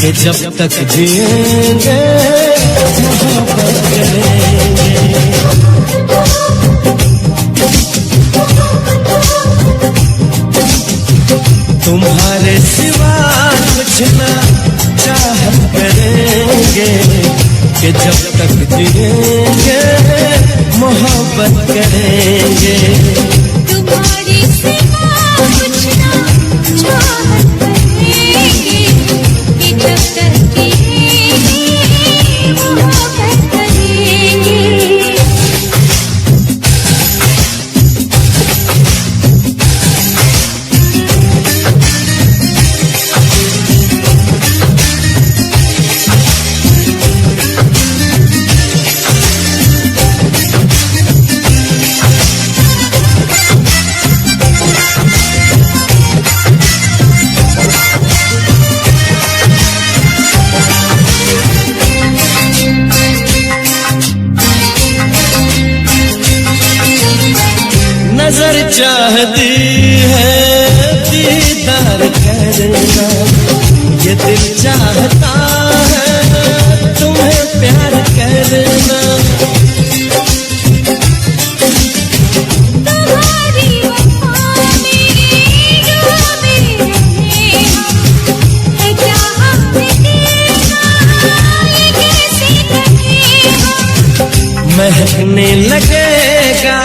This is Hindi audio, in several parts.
कि जब तक जिएंगे मोहब्बत करेंगे। तुम्हारे सिवा कुछ ना चाहत करेंगे कि जब तक जिएंगे मोहब्बत करेंगे। तुम्हारे सिवा कुछ ना चाहत करेंगे कि जब तक जिएंगे मोहब्बत करेंगे। नजर चाहती है दीदार करना, ये दिल चाहता है तुम्हें प्यार करना। तुम्हारी वफा मेरी दुआ में रहे, है क्या हमने देखा ये कैसे कहेगा। महकने लगेगा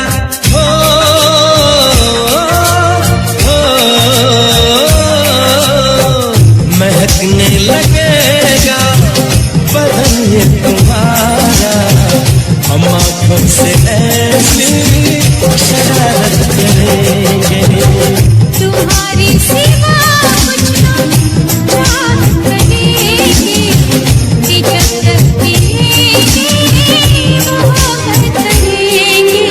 महकने लगेगा बदन ये तुम्हारा, हम आँखों से ऐसी शरारत करेंगे। तुम्हारी सिवा कुछ ना चाहत करेंगे कि जब तक जिएंगे मोहब्बत करेंगे।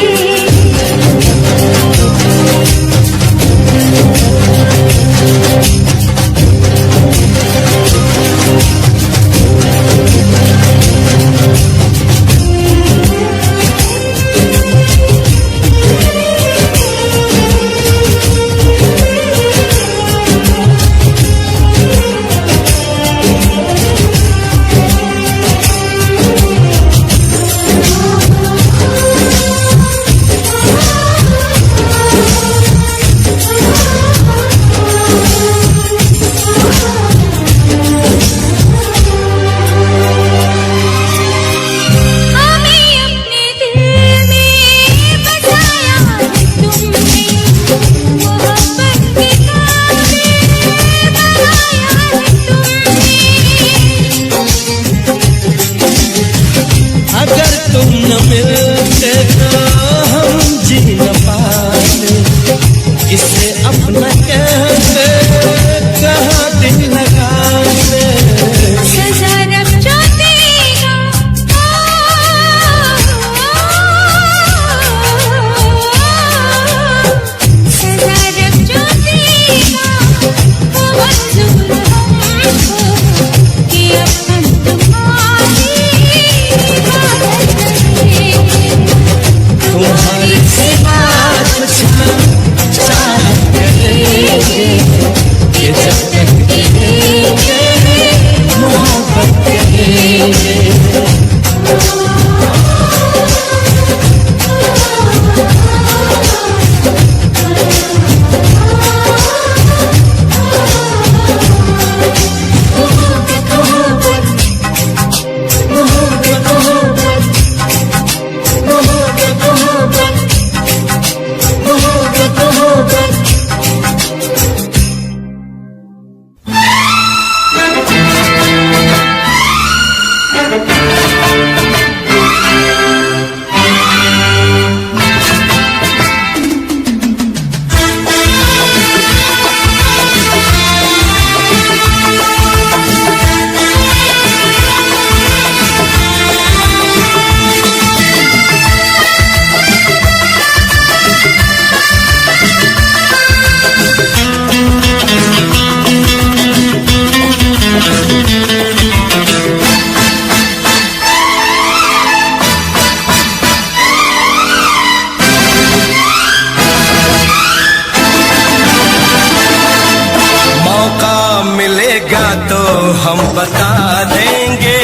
हम बता देंगे,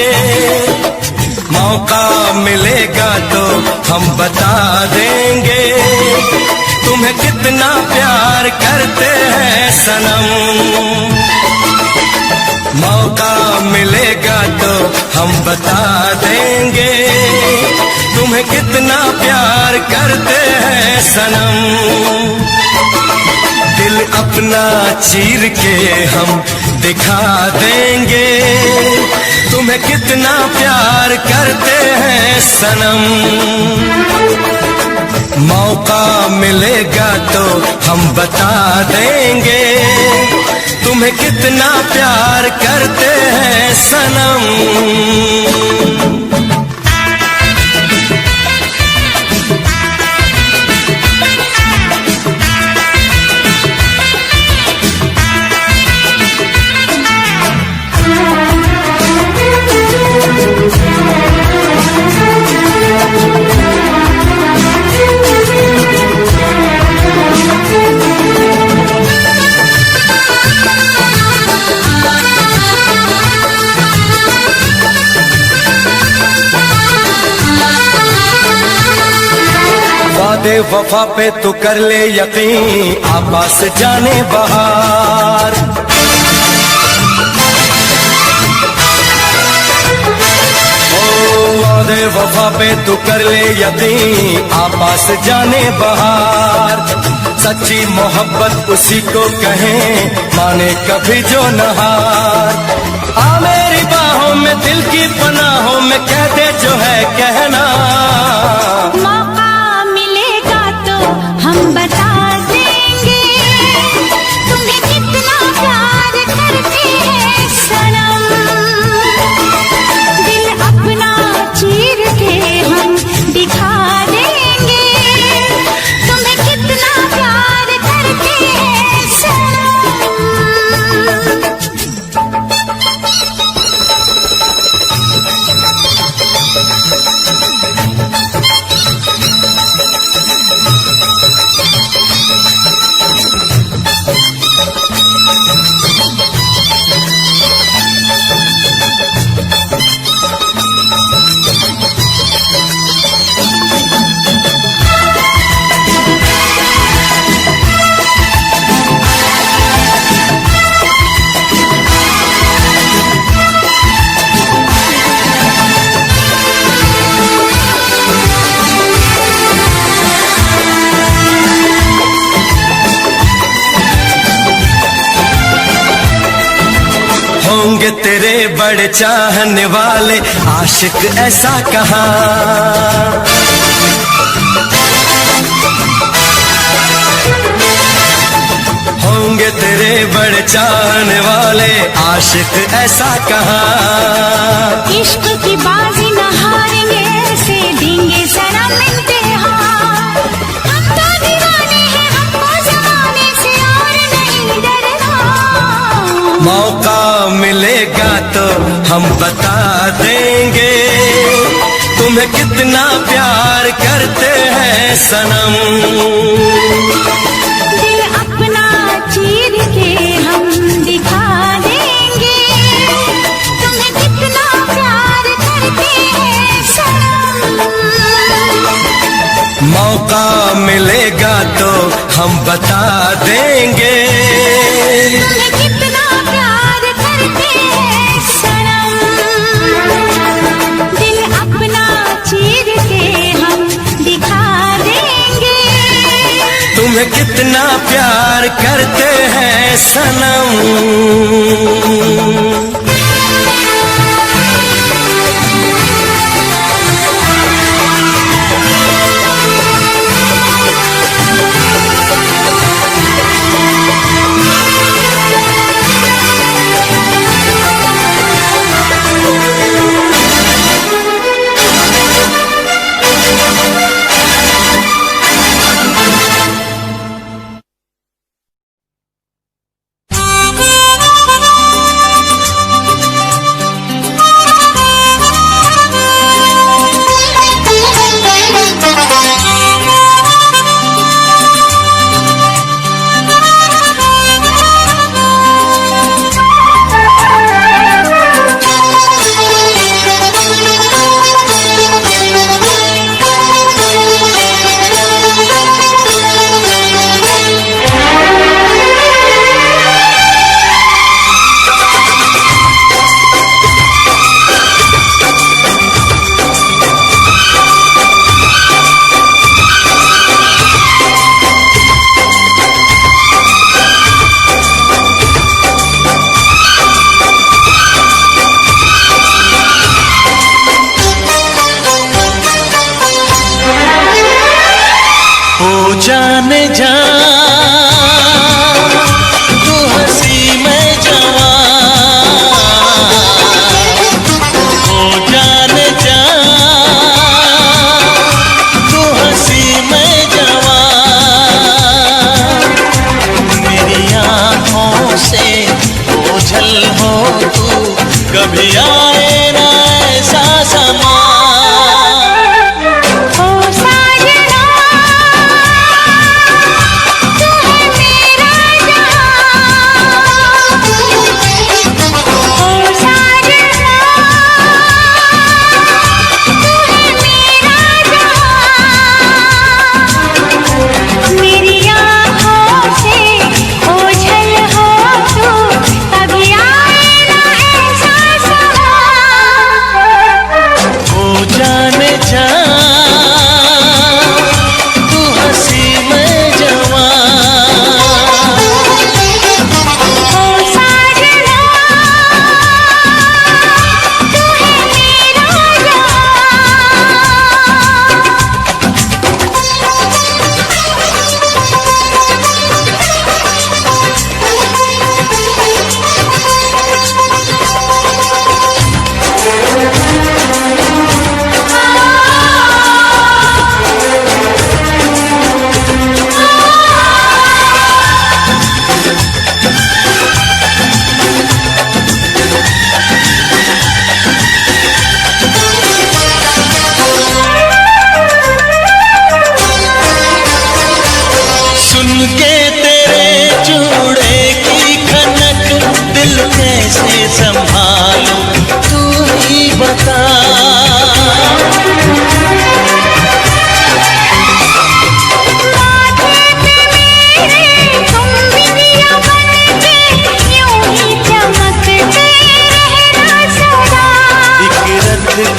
मौका मिलेगा तो हम बता देंगे, तुम्हें कितना प्यार करते हैं सनम। मौका मिलेगा तो हम बता देंगे, तुम्हें कितना प्यार करते हैं सनम। दिल अपना चीर के हम दिखा देंगे, तुम्हें कितना प्यार करते हैं सनम। मौका मिलेगा तो हम बता देंगे, तुम्हें कितना प्यार करते हैं सनम। वादे वफा पे तू कर ले यकीन, आपास जाने बहार। वादे वफा पे तू कर ले यकीन, आपास जाने बहार। सच्ची मोहब्बत उसी को कहें, माने कभी जो नहार। आ मेरी बाहों में दिल की पनाहों में कह दे जो है कहना। मौका मिलेगा तो हम बता देंगे, तुम्हें कितना प्यार करते हैं सनम। दिल अपना चीर के हम दिखा देंगे, तुम्हें कितना प्यार करते हैं सनम। होंगे तेरे बड़े चाहने वाले आशिक ऐसा कहाँ। होंगे तेरे बड़े चाहने वाले आशिक ऐसा कहाँ। इश्क की बाजी न हारेंगे, ऐसे देंगे सनम इम्तिहान। हम तो दीवाने हैं, हमको जमाने से और नहीं डरना। मौका मिलेगा तो हम बता देंगे, तुम्हें कितना प्यार करते हैं सनम। दिल अपना चीर के हम दिखा देंगे, तुम्हें कितना प्यार करते हैं सनम। मौका मिलेगा तो हम बता देंगे, तुम्हें कितना प्यार करते हैं सनम। दिल अपना चीर के हम दिखा देंगे, तुम्हें कितना प्यार करते हैं सनम। जा तू हंसी मैं जवान, ओ जाने जा तू हंसी मैं जवान। मेरी आँखों से ओझल हो तू, कभी आए ना ऐसा समा।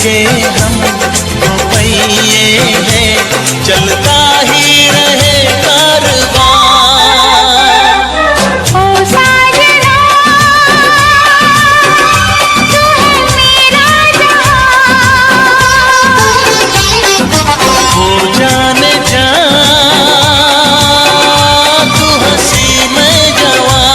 के हम दो पहिए हैं, चलता ही रहे कारवां। ओ साजना तू है मेरा जहां, हो जाने जा तू हंसी में जवान।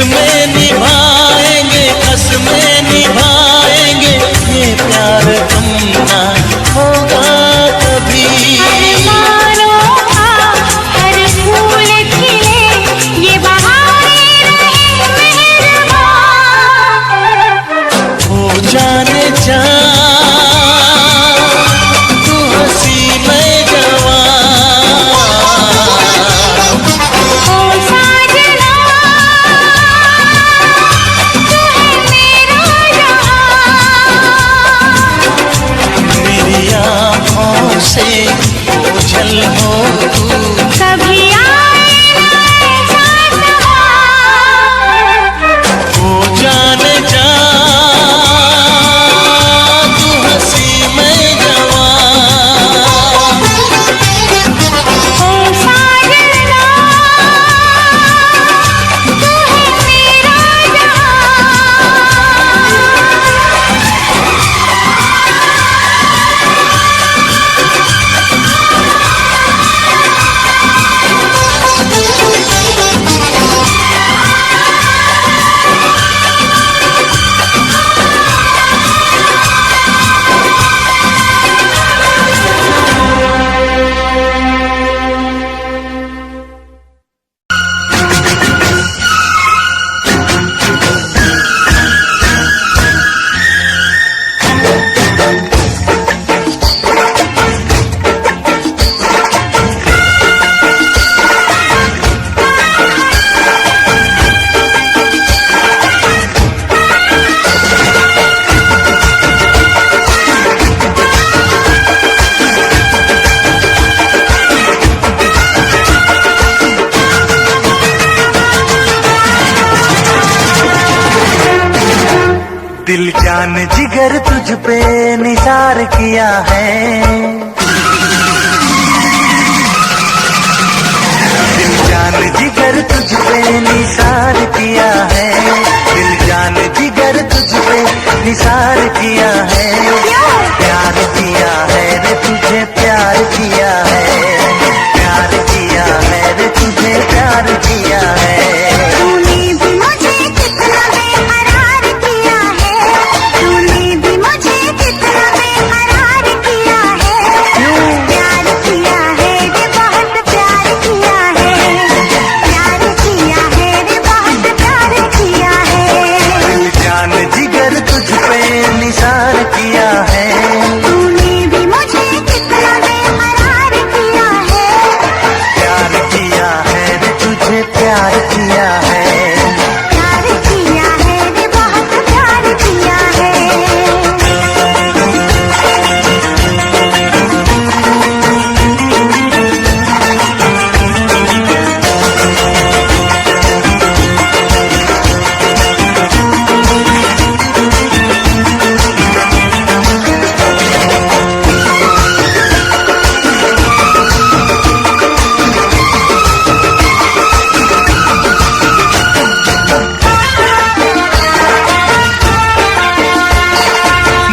में निभाएंगे, कसमें निभाएंगे, ये प्यार तुम ना होगा कभी। अरमानों का हर फूल खिले, ये बहारे रहे मेहरबान। हो जाने जा तू हंसी में जवान। ओ साजना दिल जान जिगर तुझ पे निसार किया है, दिल जान जिगर तुझ पे निसार किया है, दिल जान जिगर तुझ पे निसार किया है, प्यार किया है रे तुझे प्यार किया है, प्यार किया है रे तुझे प्यार किया है। तूने भी मुझे कितना बेकरार किया है, तूने भी मुझे कितना बेकरार किया है, प्यार किया है रे बहुत प्यार किया है, प्यार किया है रे बहुत प्यार किया है। दिल जान जिगर तुझ पे निसार किया है, तूने भी मुझे कितना बेकरार किया है, प्यार किया है रे तुझे प्यार किया है। प्यार किया है रे बहुत प्यार किया है।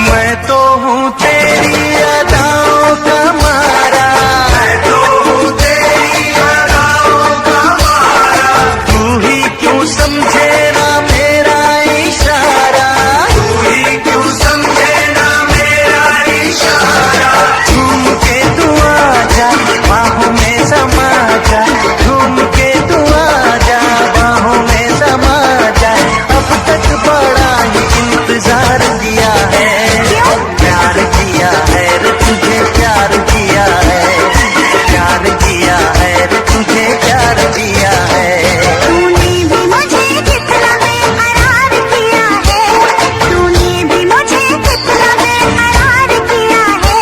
मैं तो हूँ तेरी अदाओं का मारा, मैं तो हूँ तेरी अदाओं का मारा, तू ही क्यों समझे ना मेरा इशारा, तू ही क्यों समझे ना मेरा इशारा। झूम के तू आजा बाहों में समा जा, झूम के तू आजा बाहों में समा जा, अब तक बड़ा ही इंतजार किया है, प्यार किया है रे तुझे प्यार किया है, प्यार किया है रे तुझे प्यार किया है। तूने भी मुझे कितना बेकरार किया है, तूने भी मुझे कितना बेकरार किया है,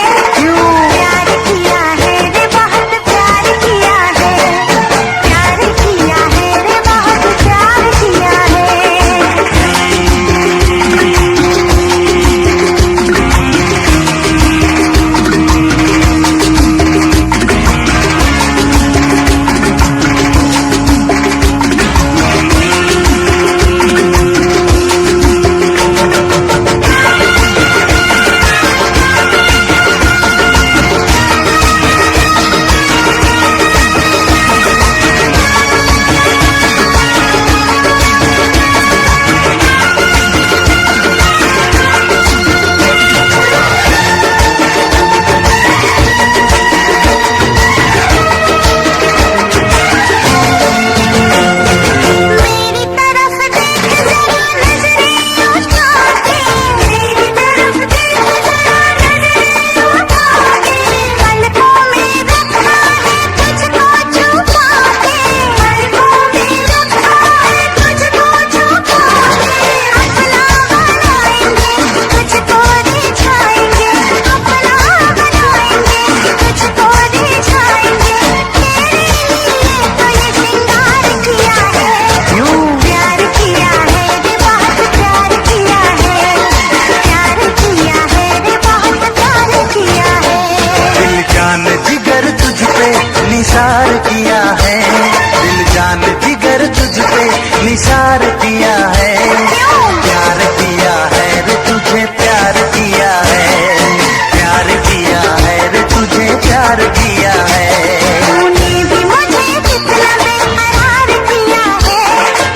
प्यार किया है रे बहुत प्यार किया है, प्यार किया है रे बहुत प्यार किया है। मेरी तरफ देख जरा नजरें उठा के, मेरी तरफ देख जरा नजरें उठा के, पलकों में रखा है तुझको छुपा के, पलकों में रखा है तुझको छुपा के, अपना बनाएंगे तुझको रिझाएंगे, अपना बनाएंगे तुझको रिझाएंगे, तेरे लिए तो ये श्रृंगार किया है, प्यार किया है रे बहुत प्यार किया है, प्यार किया है रे बहुत प्यार किया है। दिल जान जिगर तुझ पे निसार किया है, दिल जान जिगर तुझ पे निसार किया है, प्यार किया है रे तुझे प्यार किया है, प्यार किया है रे तुझे प्यार किया है। तूने भी मुझे कितना बेकरार किया है,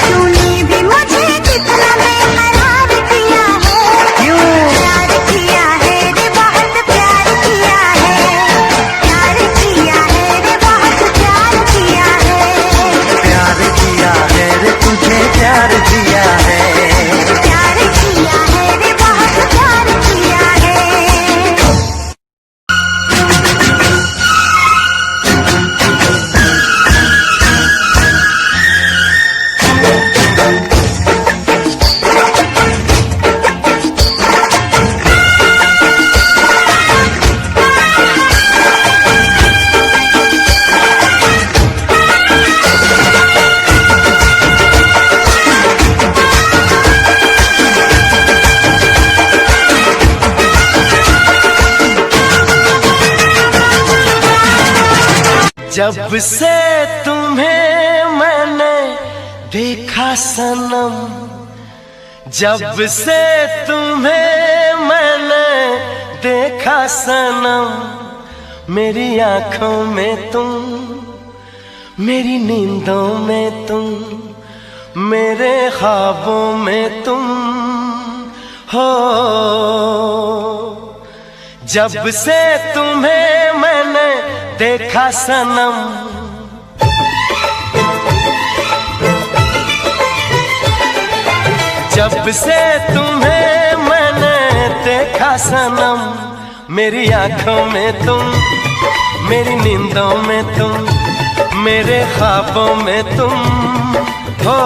तूने भी मुझे कितना बेकरार किया है, प्यार किया है रे बहुत प्यार किया है, प्यार किया है रे बहुत प्यार किया है। प्यार किया है रे तुझे प्यार किया जब से तुम्हें मैंने देखा सनम, जब से तुम्हें मैंने देखा सनम, मेरी आंखों में तुम, मेरी नींदों में तुम, मेरे ख्वाबों में तुम हो। जब से तुम्हें मैंने देखा सनम, जब से तुम्हें मैंने देखा सनम, मेरी आंखों में तुम, मेरी नींदों में तुम, मेरे ख्वाबों में तुम हो।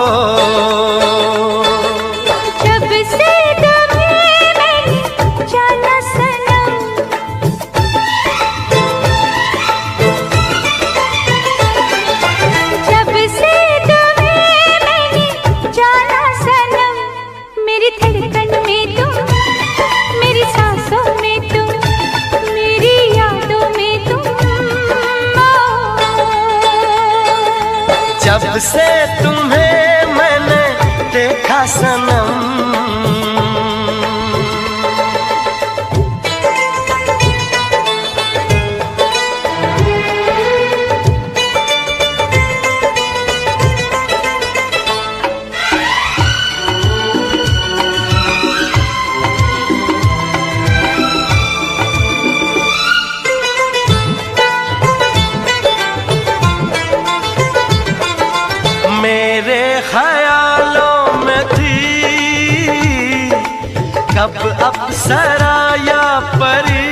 जब से तुम्हें मैंने जाना सनम, जब से तुम्हें मैंने जाना सनम, मेरी धड़कन में तुम, मेरी सांसों में तुम, मेरी यादों में तुम जब से तुम्हें मैंने देखा सनम। मेरे ख्यालों में थी कब अप्सरा या परी,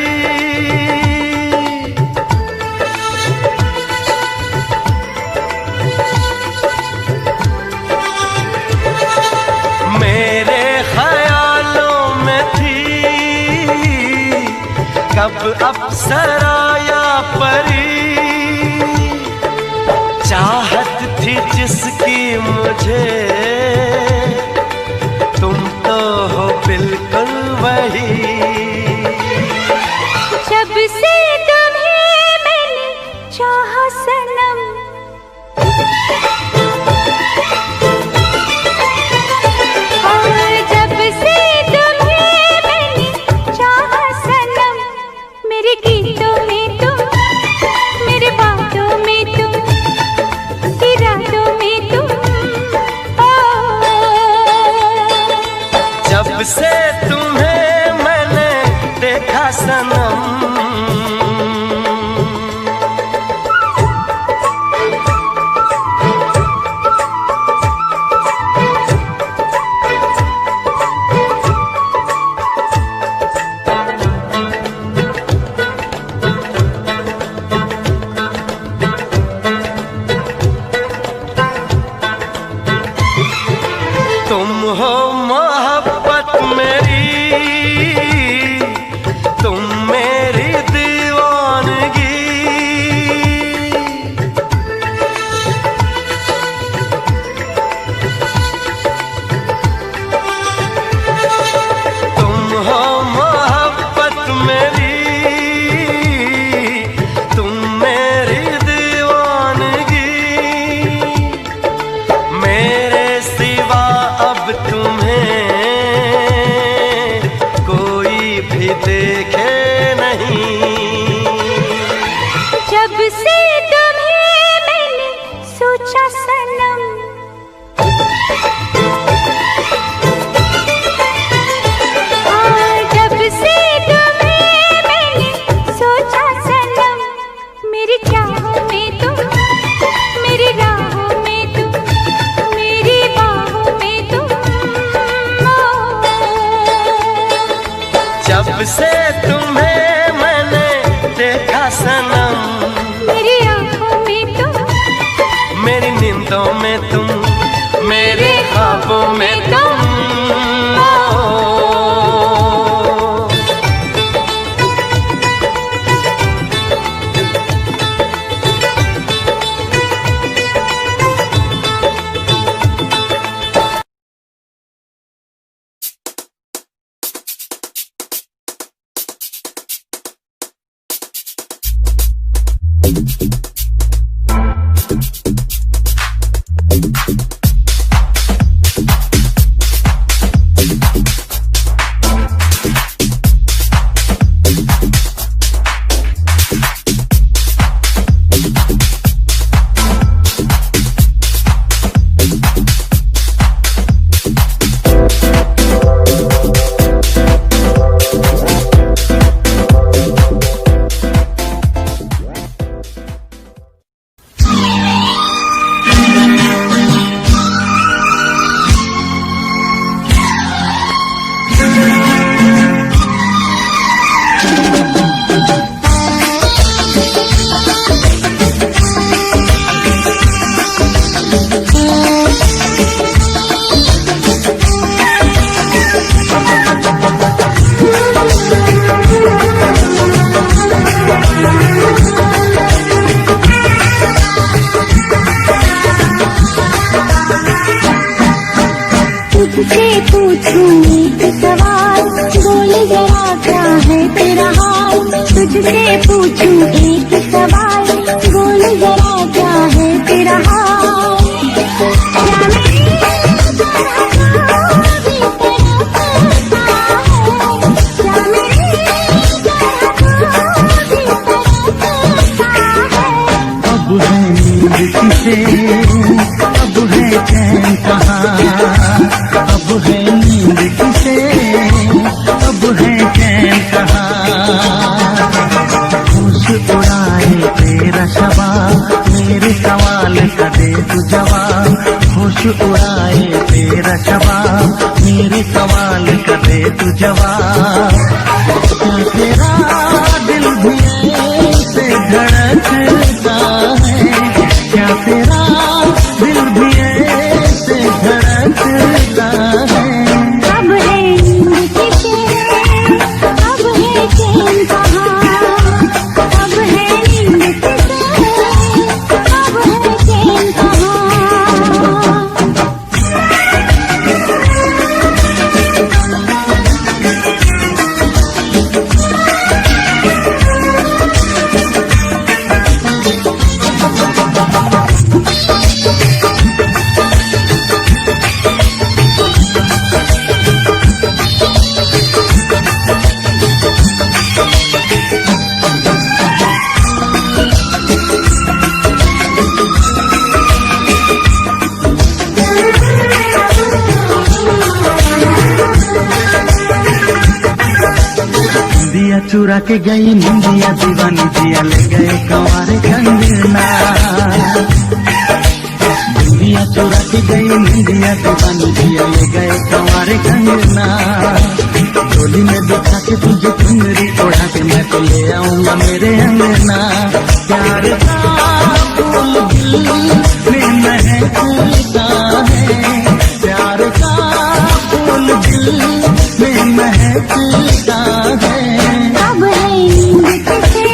मेरे ख्यालों में थी कब अप्सरा या परी, चाहत थी जिसकी मुझे, तुम तो हो बिल्कुल वही। जब से तुम्हें मैंने चाहा सनम, और जब से तुम्हें मैंने चाहा सनम, मेरे गीतों में तुम, मेरे बातों में तुम, इरादों में तुम जब से तुम्हें मैंने देखा सनम। तुम हो मोहब्बत मेरी, तुम मेरी दीवानगी, तुम हो मोहब्बत मेरी, तुम मेरी दीवानगी, मेरे सिवा अब तुम्हें कोई भी देखे नहीं। जब से तुम्हें मैंने सोचा सनम, जब से तुम्हें मैंने सोचा सनम, मेरी चाहों में तुम, मेरी राहों में तुम, मेरी बाहों में तुम जब से तुम्हें मैंने देखा सनम, मेरी आंखों में तुम, मेरी नींदों में तुम, मेरे ख्वाबों में तुम तुझसे पूछूं एक सवाल, बोल जरा क्या है तेरा हाल। तुझसे पूछूं एक सवाल, बोल जरा क्या है तेरा हाल। क्या मेरी तरह कोई तरसता है, क्या मेरी तरह कोई तरसता है। अब है नींद किसे, अब है चैन कहाँ। अब है नींद किसे, अब है चैन कहाँ। होश उड़ाए तेरा शबाब, मेरे सवाल का दे तू जवाब। होश उड़ाए तेरा शबाब, मेरे सवाल का दे तू जवाब। क्या तेरा दिल भी ऐसे धड़कता है, क्या तेरा दिल भी ऐसे धड़कता है। अब है नींद किसे, अब है चैन कहाँ। अब है नींद किसे, अब है चैन कहाँ। दिया चुरा के गई निंदिया, दीवानी दिया ले गए कंवारे कंगना। दिया चुरा के गई निंदिया, दीवानी दिया ले गए कंवारे कंगना। डोली में बिठा के तुझे चुनरी ओढ़ा के मैं तो ले आऊंगा मेरे अंगना। प्यार का फूल दिल में महकता है, प्यार का फूल दिल में महकता है। अब है नींद किसे,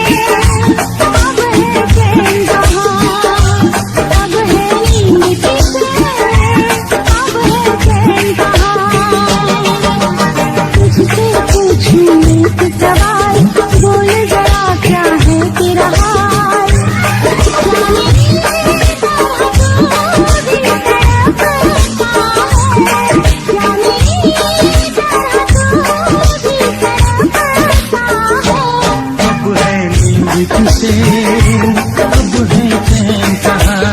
अब है चैन कहाँ। अब है नींद किसे, अब है चैन कहाँ। तुझसे पूछूं एक सवाल, बोल जरा क्या है तेरा हाल। क्या मेरी तरह कोई तरसता है, क्या मेरी तरह कोई तरसता है। अब है नींद किसे, अब है चैन कहाँ।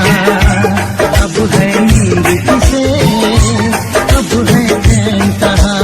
अब है नींद किसे, अब है चैन कहाँ।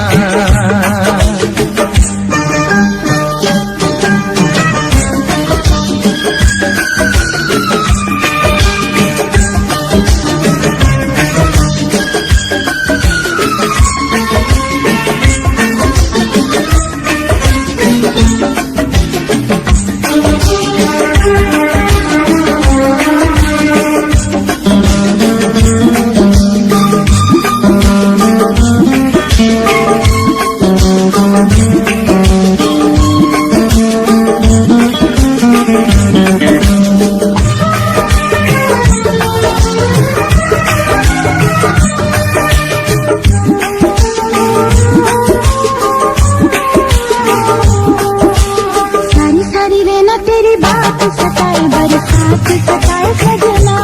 सारी सारी रहना तेरी बात सताए, बरसात सताए सजना।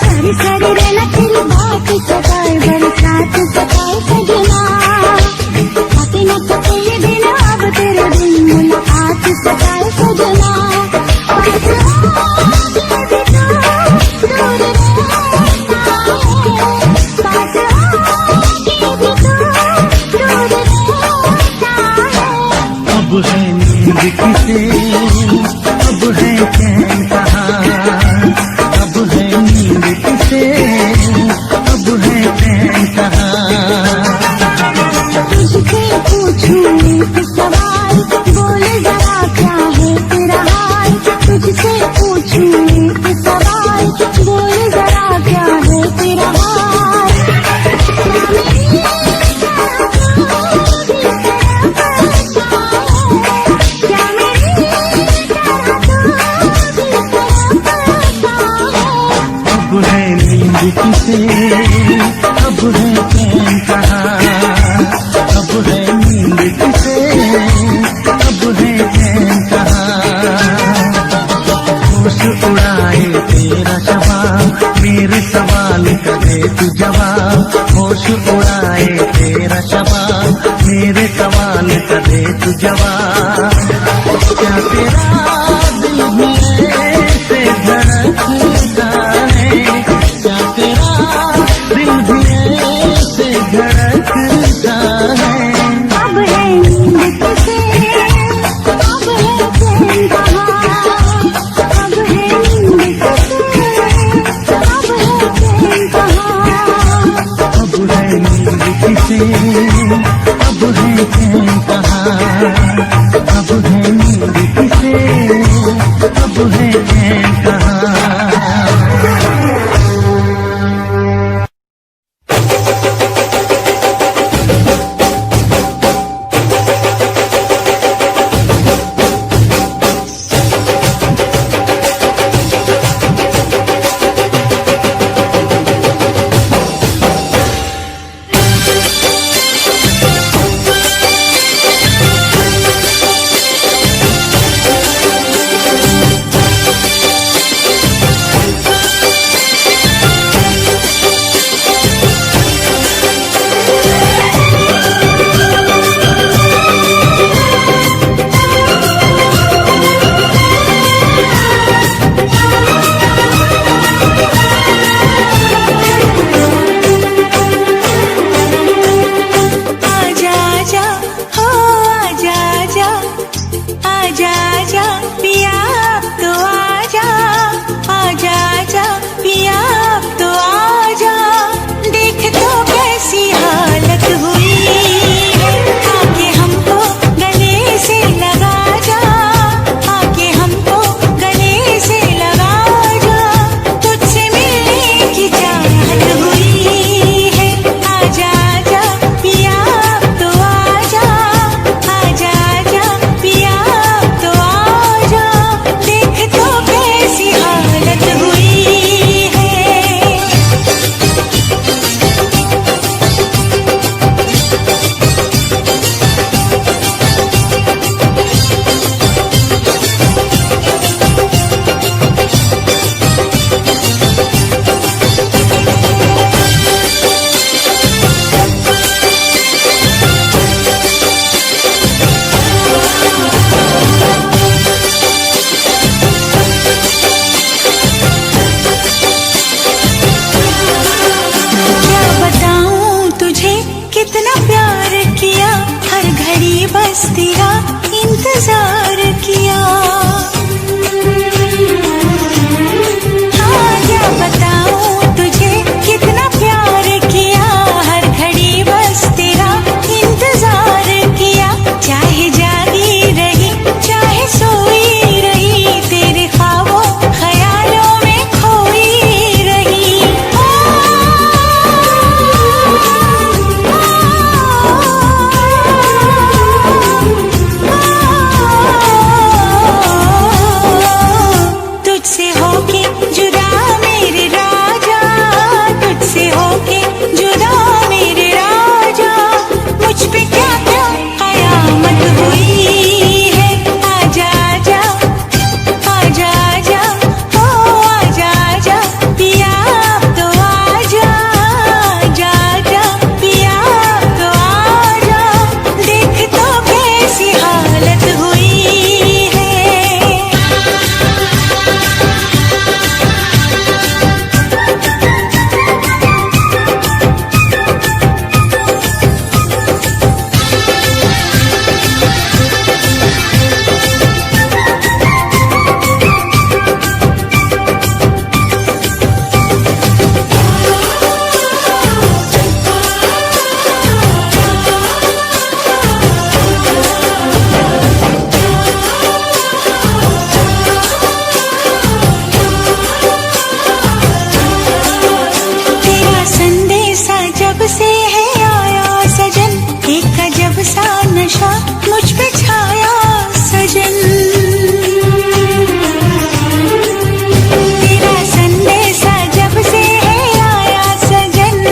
सारी सारी रहना तेरी बात सताए, बरसात सताए सजना। आते न सके ये दिन, अब तेरे दिन मुलाकात सताए सजना। पास आके भी तो दूर रहता है, पास आके भी तो दूर रहता है। अब है नींद किसे, अब है अब है चैन कहाँ, अब है नींद किसे, अब है चैन कहाँ। होश उड़ाए तेरा शबाब, मेरे सवाल का दे तू जवाब। होश उड़ाए तेरा शबाब, मेरे सवाल का दे तू जवाब। क्या तेरा दिल भी ऐसे धड़कता है, क्या तेरा दिल भी ऐसे धड़कता है। अब है नींद किसे, अब है चैन कहाँ, अब है नींद किसे, अब है चैन कहाँ। अब है नींद किसे, अब है चैन कहाँ, अब है नींद किसे, अब है चैन कहाँ। तेरा संदेशा जब से है आया सजन,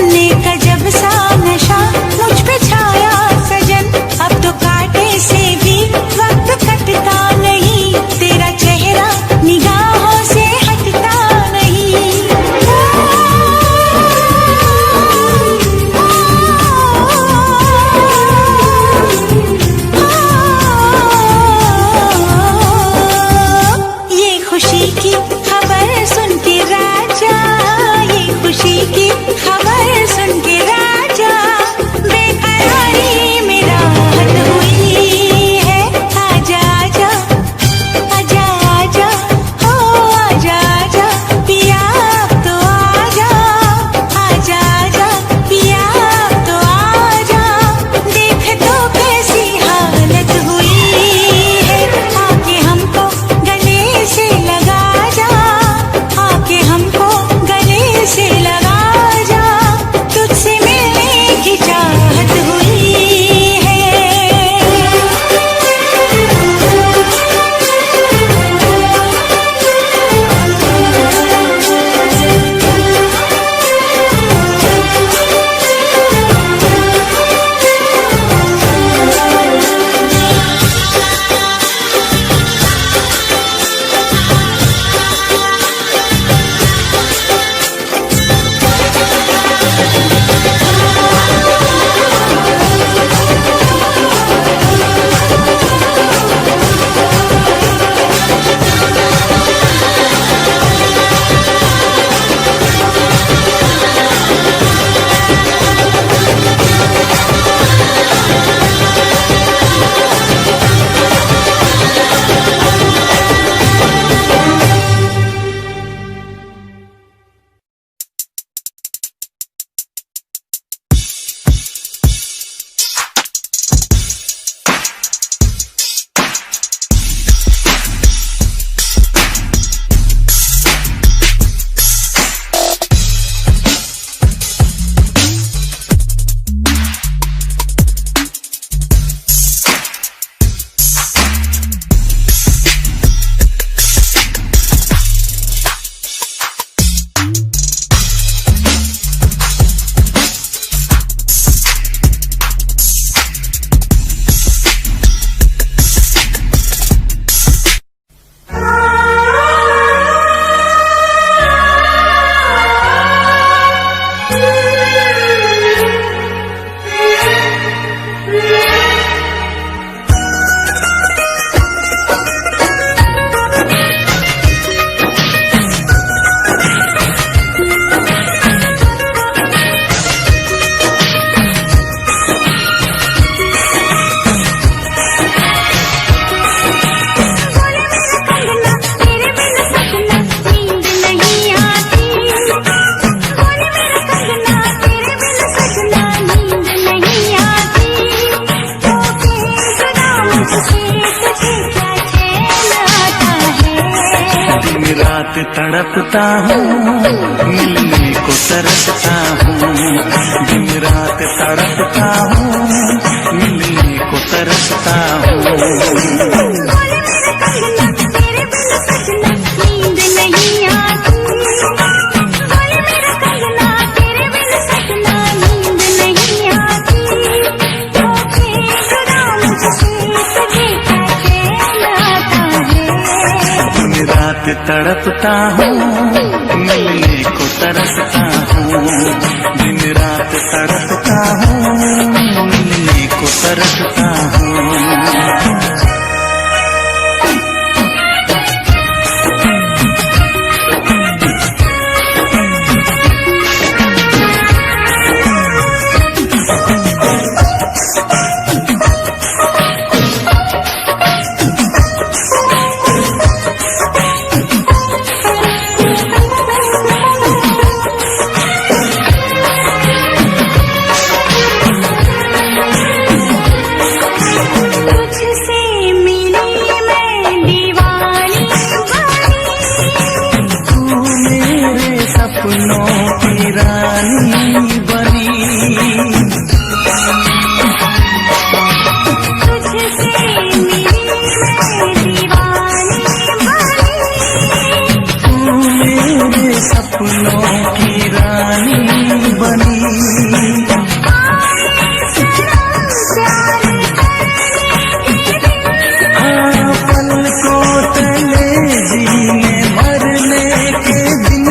रात तड़पता हूँ, मिलने को तरसता हूँ। दिन रात तड़पता हूँ, मिलने को तरसता हूँ। बोले मेरे कंगना तेरे बिन सजना नींद नहीं आती। बोले मेरे कंगना तेरे बिन सजना नींद नहीं आती। धोखे जुदा मुझसे तुझे क्या चैन आता है। दिन रात तड़पता हूँ, मिलने को तरसता हूँ। दिन रात तड़पता हूँ, मिलने को तरसता हूँ। तुझसे मिली मैं दीवानी बनी। तू मेरे सपनों की रानी बनी। तुझसे मिली मैं दीवानी बनी। तू मेरे सपनों की रानी बनी। हाँ, पल को तले जीने मरने के दिन।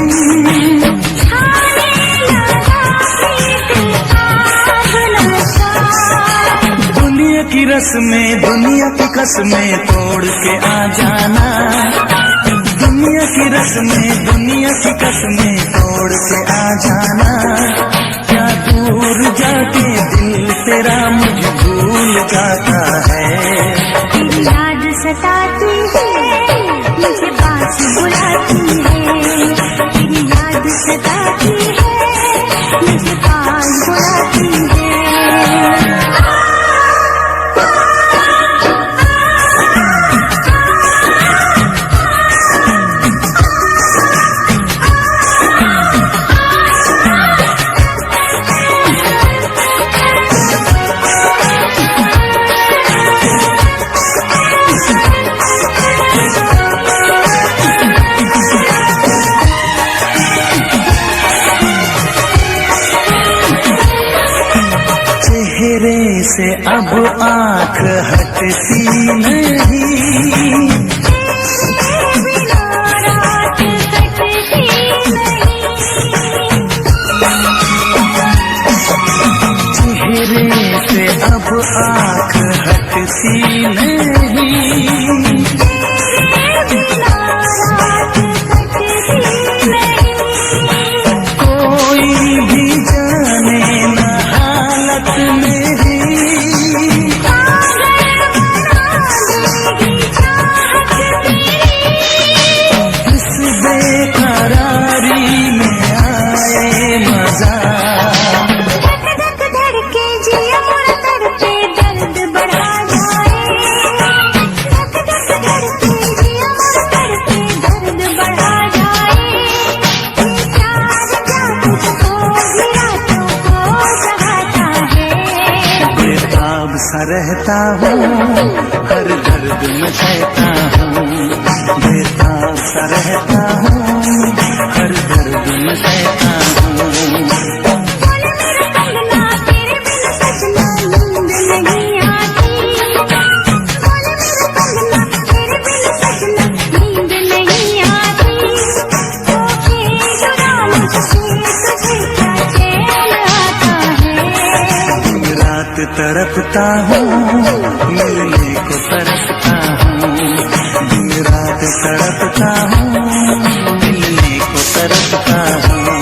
दुनिया की रस्में, दुनिया की कसमें तोड़ के आ जाना। दुनिया की रस्में, दुनिया की कसमें तोड़ के आ जाना। क्या दूर जाके दिल तेरा मुझे भूल जाता है। तेरी याद सताती है, मुझे पास बुलाती है। तेरी याद सताती है, मुझे पास बुलाती है। चेहरे से अब आँख हटती नहीं। बिना रात कटती नहीं। चेहरे से अब आँख हटती नहीं। बिना रात कटती नहीं। कोई भी जाने न हालत मेरी। इस बेकरारी में आए मजा। धक धक धड़के जिया मोरा तड़पे दर्द बढ़ा जाए। धक धक धड़के जिया मोरा तड़पे दर्द बढ़ा जाए। प्यार जादू को भी रातों को जगाता है। बेताब सा रहता हूँ, हर दर्द में सहता हूँ। बेताब सा रहता हूँ, हर दर्द में सहता हूँ। बोले मेरे कंगना तेरे बिन सजना नींद नहीं आती। बोले मेरे कंगना तेरे बिन सजना नींद नहीं आती। धोखे जुदा मुझसे तुझे क्या चैन आता है। दिन रात तड़पता हूँ, मिलने को तरसता हूँ। दिन रात तड़पता हूँ, मिलने को तरसता हूँ।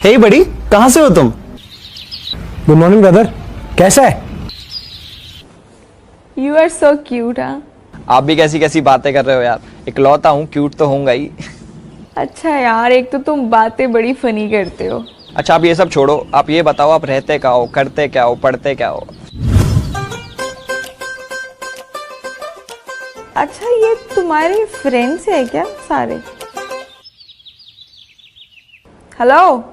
हे बड़ी, कहां से हो तुम? गुड मॉर्निंग ब्रदर, कैसा है? You are so cute. हाँ, आप भी कैसी कैसी बातें कर रहे हो यार। इकलौता हूँ, क्यूट तो होऊंगा ही। अच्छा यार, एक तो तुम बातें बड़ी फनी करते हो। अच्छा आप ये सब छोड़ो, आप ये बताओ आप रहते क्या हो, करते क्या हो, पढ़ते क्या हो? अच्छा, ये तुम्हारे फ्रेंड्स है क्या सारे? हेलो,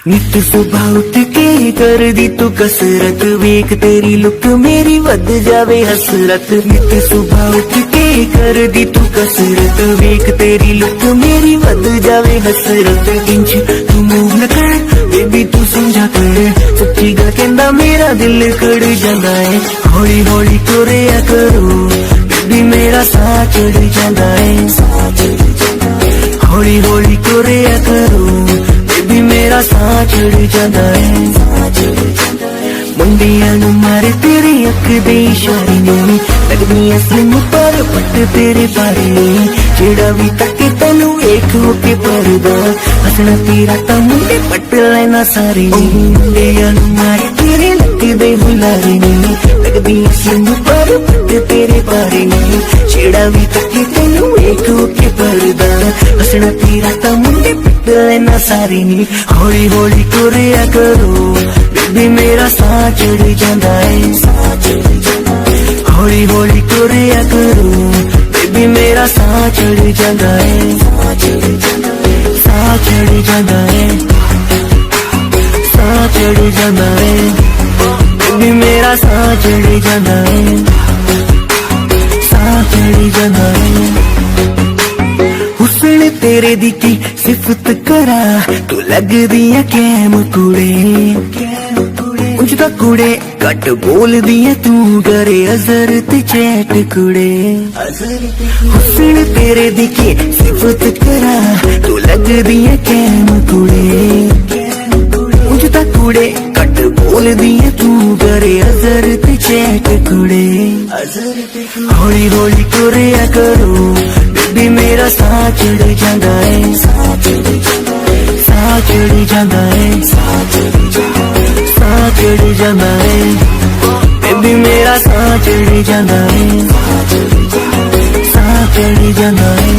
नित सुबह उठ के कर दी तू कसरत, वेख तेरी लुक मेरी वध जावे हसरत। नित सुबह उठ के कर दी तू कसरत, वेख तेरी लुक मेरी वध जावे हसरत। इंच तू मूव न कर बेबी तू समझा कर, सच्ची गल कहंदा मेरा दिल कड़ जांदा है। हौली हौली तुरिया करो बेबी मेरा साह चढ़ जांदा है। हौली हौली तुरिया करो बेबी मेरा साह चढ़ जांदा है। मुंडियां नूं मारे तेरी अख दे इशारे ने, लगदी असलिम पर पट तेरे बारे ने। जेड़ा भी तके तैनू वेख होके परदा, हसना तेरा तां मुंडे पट लेना सारे। मुंडियां नूं मारे तेरे लगदे हुलारे ने, लगदी असलिम पर पट तेरे बारे ने। जेड़ा भी तके तैनू वेख होके परदा, हसना तेरा तां मुंडे पट लेना सारे ने। हौली हौली तुरिया करो बेबी मेरा साह चढ़ जांदा है। हौली हौली तुरिया करो बेबी मेरा साह चढ़ जांदा है। साह चढ़ जांदा है, साह चढ़ जांदा है बेबी मेरा साह चढ़ जांदा है। साह चढ़ जांदा है। हुस्न तेरे दी की सिफत करा, तू लगदी है कैम कुड़े। उंज दा कुड़े घट बोलदी है तू, करे अजर ते चैट कुड़े। हुस्न तेरे दी की सिफत करा, तू लगदी है कैम कुड़े। उंज दा कुड़े घट बोलदी है तू, करे अजर ते चैट कुड़े। हौली हौली तुरिया करो बेबी मेरा साह चढ़ जांदा है। साह चढ़ जांदा है, साह चढ़ जांदा है बेबी मेरा साह चढ़ जांदा है। साह चढ़ जांदा है।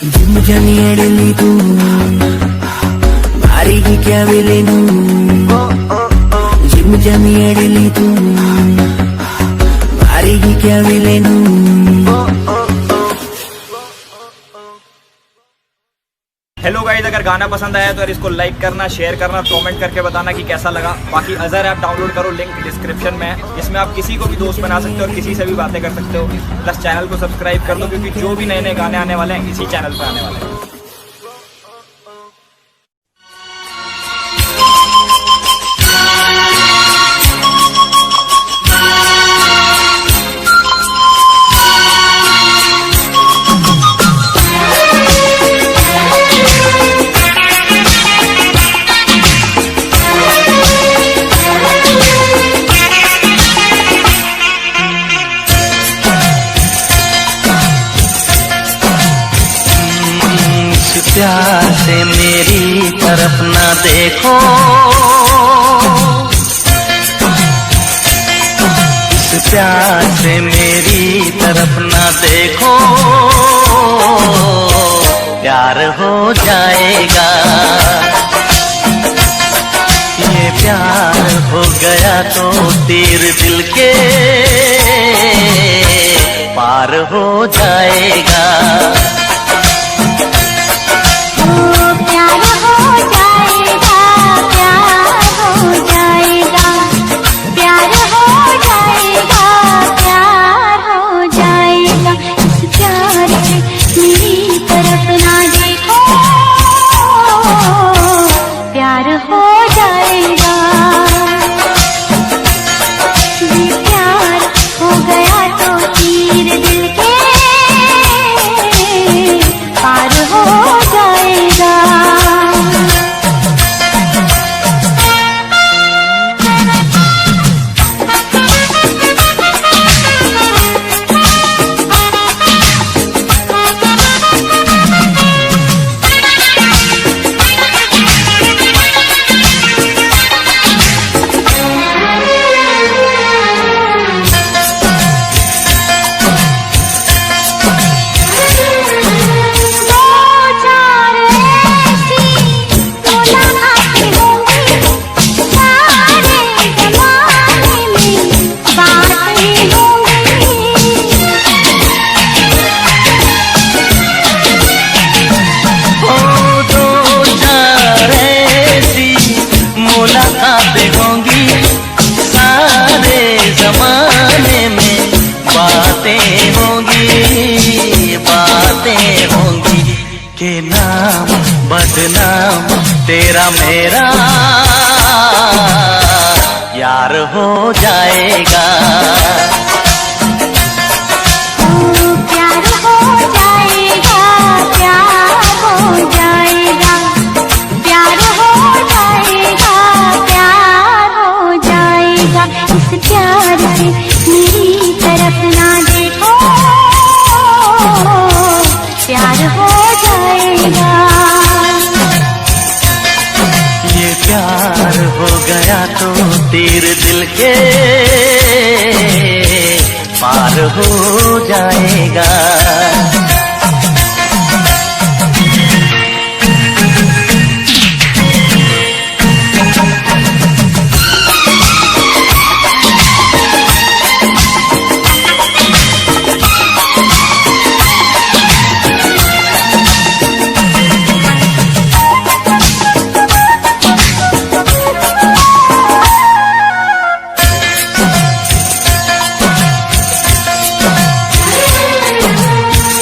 जिम जानी अड़ली तू भारी की क्या वेले नू। जिम जानी अड़ली तू भारी की क्या वेले नू। हेलो गाइस, अगर गाना पसंद आया तो यार इसको लाइक करना, शेयर करना, कमेंट करके बताना कि कैसा लगा। बाकी अजर ऐप डाउनलोड करो, लिंक डिस्क्रिप्शन में है। इसमें आप किसी को भी दोस्त बना सकते हो और किसी से भी बातें कर सकते हो। प्लस चैनल को सब्सक्राइब कर दो, क्योंकि जो भी नए नए गाने आने वाले हैं इसी चैनल पर आने वाले हैं। प्यार से मेरी तरफ ना देखो, इस प्यार से मेरी तरफ ना देखो, प्यार हो जाएगा। ये प्यार हो गया तो तीर दिल के पार हो जाएगा। प्यार हो जाएगा, प्यार हो जाएगा, प्यार हो जाएगा, प्यार हो जाएगा। इस प्यार से मेरी के नाम बदनाम तेरा मेरा यार हो जाएगा। प्यार हो जाएगा, प्यार हो जाएगा, प्यार हो जाएगा, प्यार हो जाएगा। इस प्यार से मेरी तरफ ना देखो, प्यार हो जाएगा। ये प्यार हो गया तो तीर दिल के पार हो जाएगा।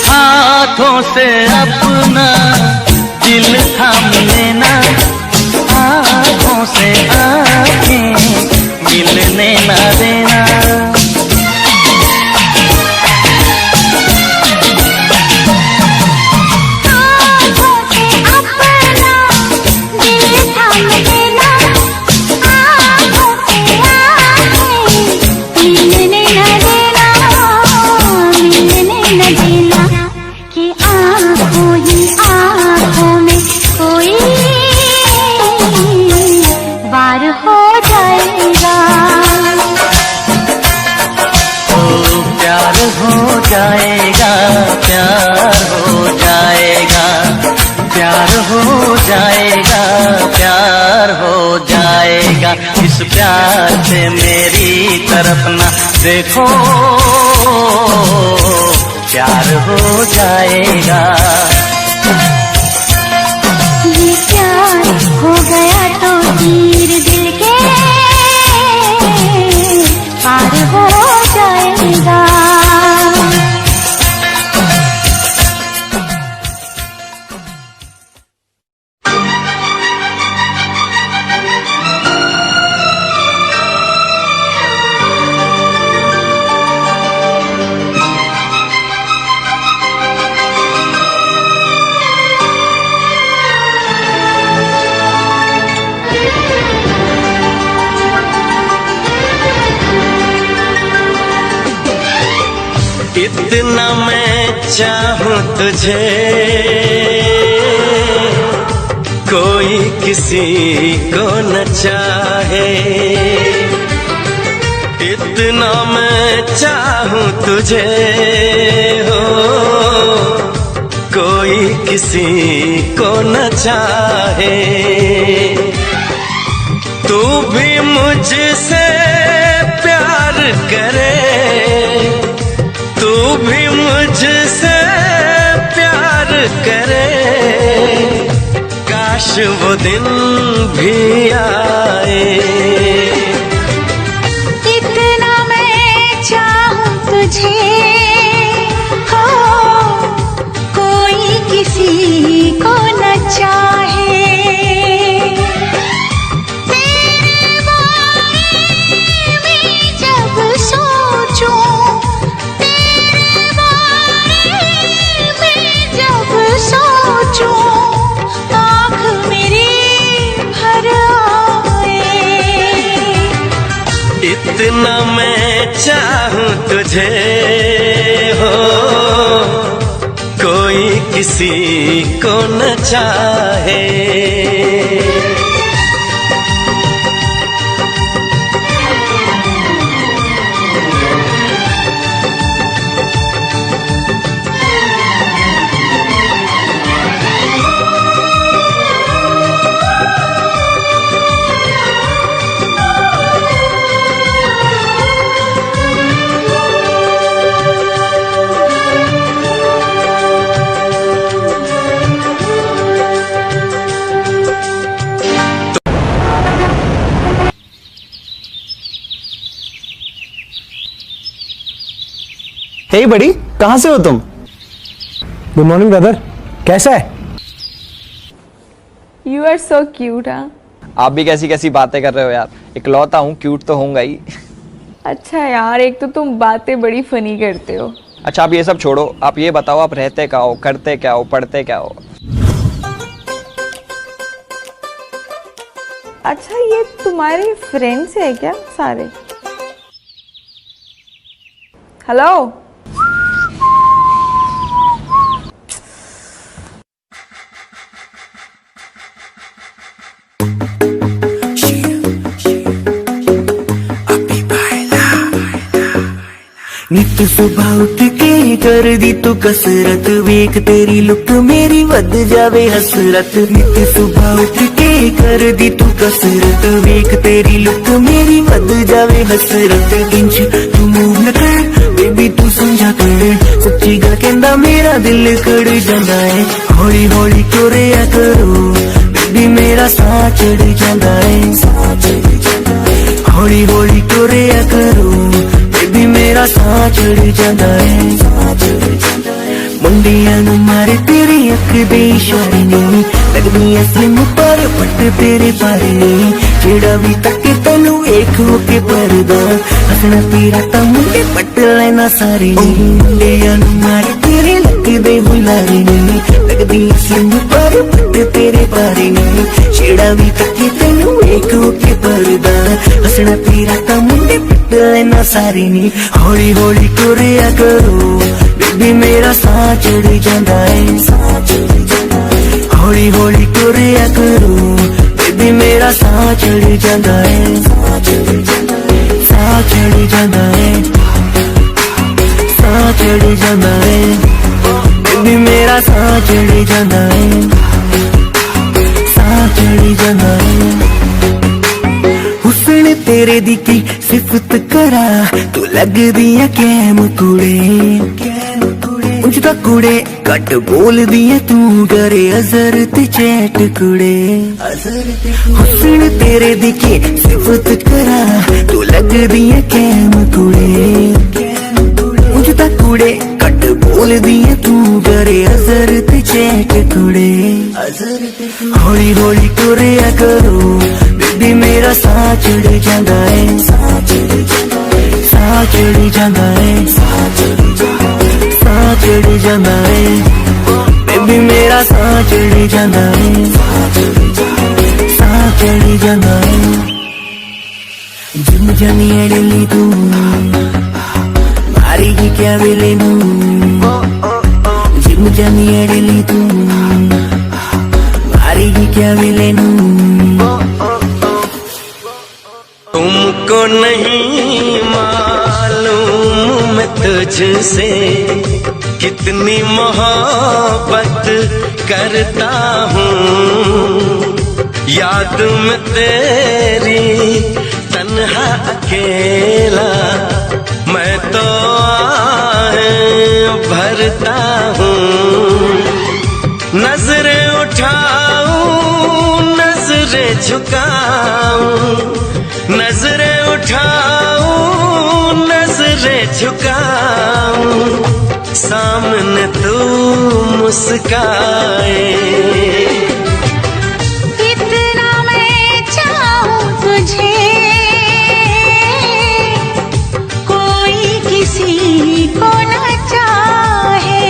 हाथों से अपना दिल थाम लेना, आँखों से आँखें मिलने ना देना। आँखों से अपना दिल थाम लेना, आँखों से आँखें मिलने न देना, मिलने न देना। कि आँखों ही आँखों में कोई वार हो जाएगा। ओ प्यार हो जाएगा, प्यार हो जाएगा, प्यार हो जाएगा, प्यार हो जाएगा। इस प्यार से मेरी तरफ ना देखो, प्यार हो जाएगा। ये प्यार हो गया तो तीर दिल के पार हो जाएगा। इतना मैं चाहूं तुझे कोई किसी को न चाहे। इतना मैं चाहूं तुझे हो कोई किसी को न चाहे। तू भी मुझसे प्यार करे, तू भी मुझसे प्यार करे, काश वो दिन भी आए। इतना मैं चाहूं तुझे हो कोई किसी को न चाहे। तेरे बारे में जब सोचूं, जब सोचूं आँख मेरी भर आए। इतना मैं चाहूं तुझे हो कोई किसी को न चाहे। हे बड़ी, कहाँ से हो तुम? गुड मॉर्निंग ब्रदर, कैसा है? You are so cute. हाँ आप भी कैसी कैसी बातें कर रहे हो यार, इकलौता हूँ, क्यूट तो होऊंगा ही। अच्छा यार, एक तो तुम बातें बड़ी फनी करते हो। अच्छा आप ये सब छोड़ो, आप ये बताओ आप रहते क्या हो, करते क्या हो, पढ़ते क्या हो? अच्छा ये तुम्हारे फ्रेंड्स है क्या सारे? हेलो नित सुबह उठ के कर दी तू कसरत, वेख तेरी लुक मेरी वध जावे हसरत। नित सुबह उठ के कर दी तू कसरत, वेख तेरी लुक मेरी वध जावे हसरत। इंच तू मूव न कर बेबी तू समझा कर, सच्ची गल कहंदा मेरा दिल कड़ जांदा है। हौली हौली तुरिया करो बेबी मेरा साह चढ़ जांदा है, साह चढ़ जांदा है। हौली हौली तुरिया करो बेबी मेरा साह चढ़ जांदा है, साह चढ़ जांदा है। मुंडियां नूं मारे तेरी अख दे इशारे नी, लगदी ऐ स्लिम पर पट तेरे पारे नी। जेड़ा भी तके तैनू वेख के परदा, हसना तेरा तां मुंडे पट लेना सारे नी। मुंडियां नूं मारे तेरे लगदे हुलारे नी, लगदी ऐ स्लिम पर पट तेरे पारे नी। जेड़ा भी तके तैनू वेख के परदा, हसना तेरा तां मुंडे पट लेना सारे नी। हौली हौली तुरिया करो बेबी मेरा साह चढ़ जांदा है, साह चढ़ जांदा है। हौली हौली तुरिया करो बेबी मेरा साह चढ़ जांदा है, साह चढ़ जांदा है। साह चढ़ जांदा है, साह चढ़ जांदा है। बेबी मेरा साह चढ़ जांदा है, साह चढ़ जांदा है। हुस्न तेरे दी की सिफत करा, तू लगदी है कैम कुड़े। उंज दा कुड़े घट बोलदी है तू, करे अजर ते चैट कुड़े। हुस्न तेरे दी की सिफत करा, तू लगदी है कैम कुड़े। उंज दा कुड़े घट बोलदी है तू, करे अजर ते चैट कुड़े। हौली हौली तुरिया करो बेबी मेरा साह चढ़ जांदा है, साह चढ़ जांदा है। साह चढ़ जांदा है, साह चढ़ जांदा है। साह चढ़ जांदा है बेबी मेरा साह चढ़ जांदा है, साह चढ़ जांदा है। साह चढ़ जांदा है। जिम जानी अड़ली तू मारेगी क्या वेले नू, जिम जानी अड़ली तू मारेगी क्या वेले नू। तुमको नहीं मालूम मैं तुझसे कितनी मोहब्बत करता हूँ। याद में तेरी तन्हा अकेला मैं तो आहें भरता हूँ। नजरें उठाऊं नजरें झुकाऊं, नजरें उठाऊं नजरें झुकाऊं, सामने तू मुस्काए। इतना मैं चाहूं तुझे, कोई किसी को न चाहे।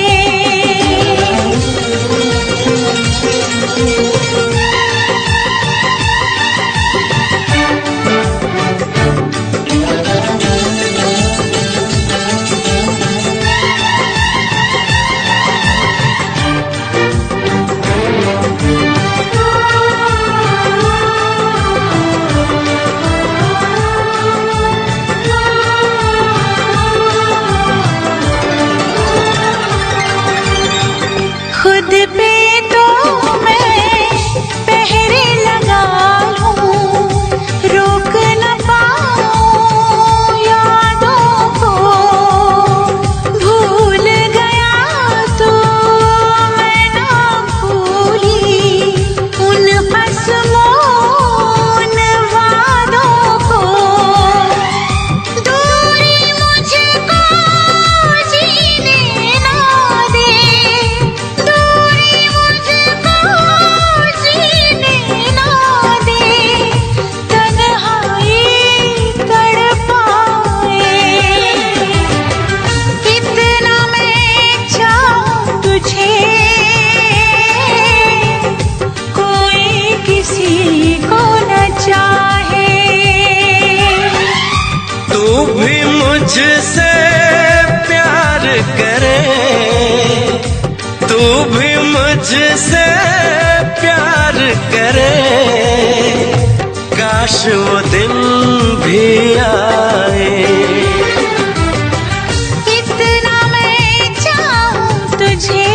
खुद पे तो मैं पहरे लगा लूं, रोक न पाऊं यादों को। भूल गया तो मैं ना भूली उन कसमों उन वादों को। दूरी मुझको जीने ना दे, दूरी भी मुझसे प्यार करे, तू भी मुझसे प्यार करे, काश वो दिन भी आए। कितना मैं चाहूं तुझे,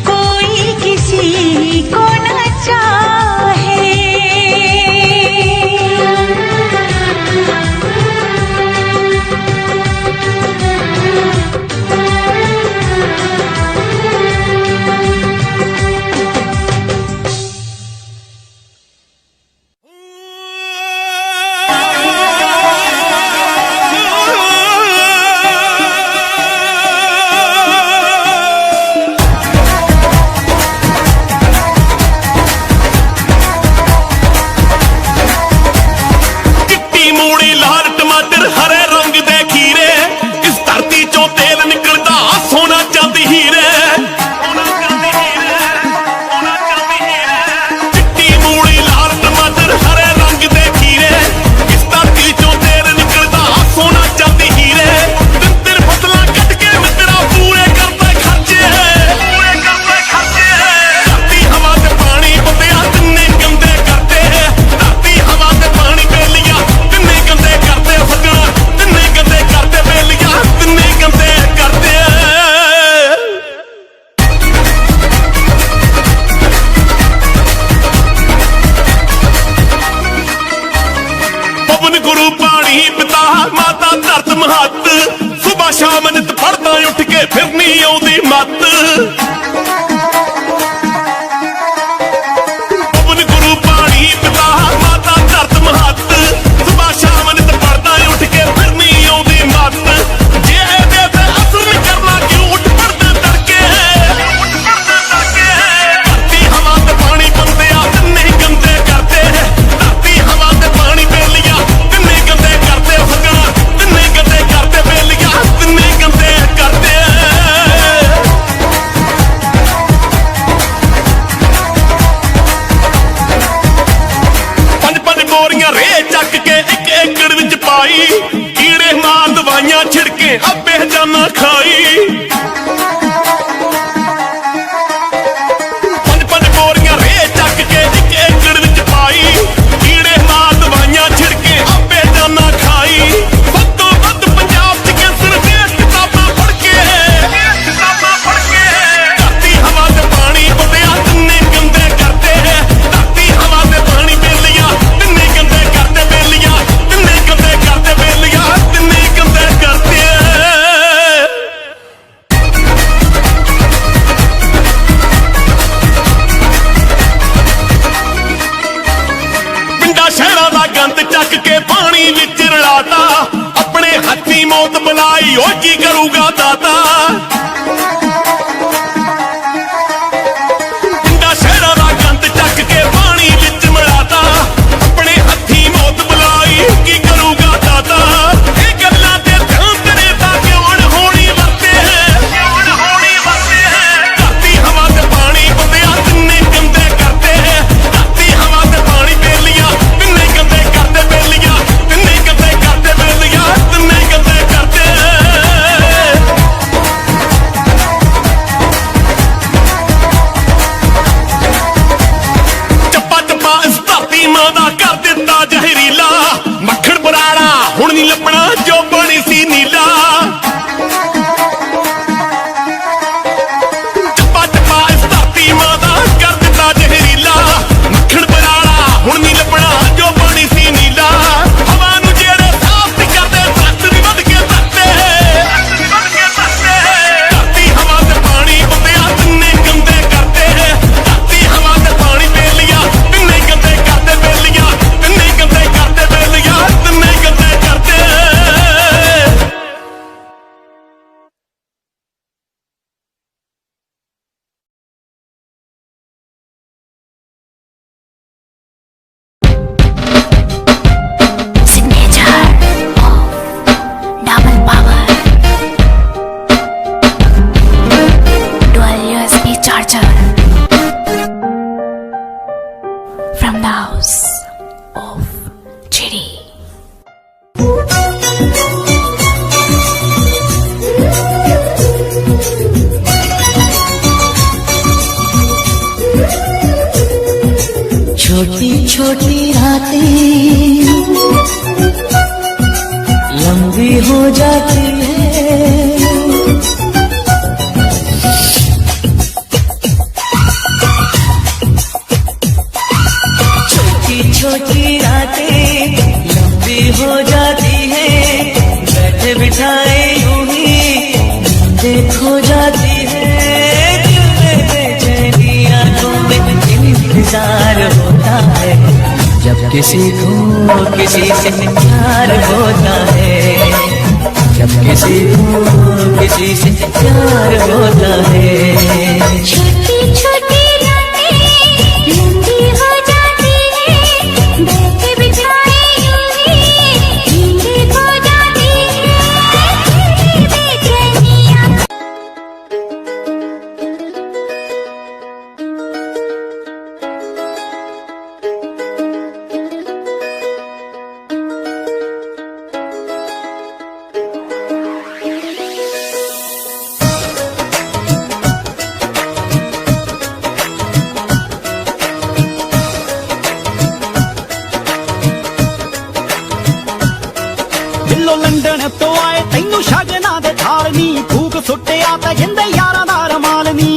कोई किसी को न चाहे। चिट्टी मूड़ी लाल टमाटर हरे रंग दे खीरे, इस धरती चों तेल निकलदा सोना चांदी हीरे। चिट्टी मूड़ी लाल टमाटर हरे रंग दे खीरे, इस धरती चों तेल निकलदा सोना चांदी हीरे। दिन दिन फसलां कट के मित्रा पूरे करदा खर्चे, धरती हवा ते पानी बंदिया तिन्ने गंदे करते। धरती हवा ते पानी बेलिया तिन्ने गंदे करते, सजना तिन्ने गंदे करते, बेलिया तिन्ने गंदे करते। पवन गुरु पानी पिता माता धरत महत, सुबह शाम नित पढ़दा उठ के फिर नहीं आउंदी मत। पवन गुरु पानी पिता माता धरत महत, सुबह शाम नित पढ़दा उठ के फिर नहीं आउंदी मत। जे ਇਹਦੇ ਤੇ ਅਸਰ ਨਹੀਂ ਕਰਨਾ ਕਿਉਂ ਉੱਠ ਪੜਦੇ ਤੜਕੇ। ਧਰਤੀ ਹਵਾ ਤੇ ਪਾਣੀ ਬੰਦਿਆ ਤਿੰਨੇ ਗੰਦੇ ਕਰਦੇ, ਧਰਤੀ ਹਵਾ ਤੇ ਪਾਣੀ ਬੇਲੀਆਂ ਤਿੰਨੇ ਗੰਦੇ ਕਰਦੇ, ਸੱਜਣਾ ਤਿੰਨੇ ਗੰਦੇ ਕਰਦੇ, ਬੇਲੀਆਂ ਤਿੰਨੇ ਗੰਦੇ ਕਰਦੇ। ਪੰਜ ਪੰਜ ਬੋਰੀਆਂ ਰੇ ਚੱਕ ਕੇ ਇੱਕ ਏਕੜ ਵਿੱਚ ਪਾਈ, ਕੀੜੇ ਮਾਰ ਦਵਾਈਆਂ ਛਿੜਕੇ ਆਪੇ ਜਾਨਾ ਖਾਈ। ਪੰਜ ਪੰਜ ਬੋਰੀਆਂ ਰੇ ਚੱਕ ਕੇ ਇੱਕ ਏਕੜ ਵਿੱਚ ਪਾਈ, ਕੀੜੇ ਮਾਰ ਦਵਾਈਆਂ ਛਿੜਕੇ ਆਪੇ ਜਾਨਾ ਖਾਈ। ਵੱਧ ਤੋਂ ਵੱਧ ਪੰਜਾਬ 'ਚ ਕੈਂਸਰ ਦੀਆਂ ਕਿਤਾਬਾਂ ਪੜ੍ਹ ਕੇ, ਧਰਤੀ ਹਵਾ ਤੇ ਪਾਣੀ ਬੰਦਿਆ ਤਿੰਨੇ ਗੰਦੇ ਕਰਦੇ। ਧਰਤੀ ਹਵਾ ਤੇ ਪਾਣੀ ਬੇਲੀਆਂ ਤਿੰਨੇ ਗੰਦੇ ਕਰਦੇ, ਬੇਲੀਆਂ ਤਿੰਨੇ ਗੰਦੇ ਕਰਦੇ, ਬੇਲੀਆਂ ਤਿੰਨੇ ਗੰਦੇ ਕਰਦੇ। ਪਿੰਡਾਂ ਸ਼ਹਿਰਾਂ ਦਾ ਗੰਦ ਚੱਕ ਕੇ ਪਾਣੀ ਵਿੱਚ ਰਲਾਤਾ, ਆਪਣੇ ਹੱਥੀਂ ਮੌਤ ਬੁਲਾਈ ਉਹ ਕੀ ਕਰੂਗਾ ਦਾਤਾ। ਪਿੰਡਾਂ ਸ਼ਹਿਰਾਂ ਦਾ ਗੰਦ ਚੱਕ ਕੇ ਪਾਣੀ ਵਿੱਚ ਮਿਲਾਤਾ, ਆਪਣੇ ਹੱਥੀਂ ਮੌਤ ਬੁਲਾਈ ਕੀ ਕਰੂਗਾ ਦਾਤਾ। ਇਹ ਗੱਲਾਂ ਤੇ ਧਿਆਨ ਤੇਰੇ ਤਾਂ ਕਿਉਂ ਨ ਹੋਣੀ ਵਰਤੇ, ਧਰਤੀ ਹਵਾ ਤੇ ਪਾਣੀ ਬੰਦਿਆ ਤਿੰਨੇ ਗੰਦੇ ਕਰਦੇ। ਧਰਤੀ ਹਵਾ ਤੇ ਪਾਣੀ ਬੇਲੀਆਂ ਤਿੰਨੇ ਗੰਦੇ ਕਰਦੇ, ਬੇਲੀਆਂ ਤਿੰਨੇ ਗੰਦੇ ਕਰਦੇ, ਬੇਲੀਆਂ ਤਿੰਨੇ ਗੰਦੇ ਕਰਦੇ। ਚੱਪਾ ਚੱਪਾ ਇਸ ਧਰਤੀ ਮਾਂ ਦਾ ਕਰ ਦਿੱਤਾ ਜ਼ਹਿਰੀਲਾ, ਮੱਖਣ ਬਰਾੜਾ ਹੁਣ ਨਹੀਂ ਲੱਭਣਾ ਜੋ ਬਣੀ ਸੀ ਨੀਲਾ। ਚੱਪਾ ਚੱਪਾ ਇਸ ਧਰਤੀ ਮਾਂ ਦਾ ਕਰ ਦਿੱਤਾ ਜ਼ਹਿਰੀਲਾ, ਮੱਖਣ ਬਰਾੜਾ ਹੁਣ ਨਹੀਂ ਲੱਭਣਾ ਜੋ ਬਣੀ ਸੀ ਨੀਲਾ। ਹਵਾ ਨੂੰ ਜਿਹੜੇ ਸਾਫ਼ ਨਹੀਂ ਕਰਦੇ ਦਰਖਤ ਵੀ ਵੱਧ ਕੇ ਧਰਤੇ। ਧਰਤੀ ਹਵਾ ਤੇ ਪਾਣੀ ਬੰਦਿਆ ਤਿੰਨੇ ਗੰਦੇ ਕਰਦੇ। ਧਰਤੀ ਹਵਾ ਤੇ ਪਾਣੀ ਬੇਲੀਆਂ ਤਿੰਨੇ ਗੰਦੇ ਕਰਦੇ, ਬੇਲੀਆਂ ਤਿੰਨੇ ਗੰਦੇ ਕਰਦੇ, ਬੇਲੀਆਂ ਤਿੰਨੇ ਗੰਦੇ ਕਰਦੇ। From the house of Chiri. छोटी छोटी रातें लंबी हो जाती है। छोटी छोटी रातें लंबी हो जाती है, बैठे बिठाए यूं ही नींदें खो जाती है। दिल में बेचैनी आंखों में इंतजार होता है, जब किसी को किसी से प्यार होता है, जब किसी को किसी से प्यार होता है। छोटी छोटी रातें लंबी हो जाती है, बैठे बिठाए यूं ही नींदें खो जाती है। बेचैनियाँ दिलों लंडन तो आए तैनू शगना दे थाल नी, फूक सुट्टिया ते जिंदे यारां दा रमाल नी।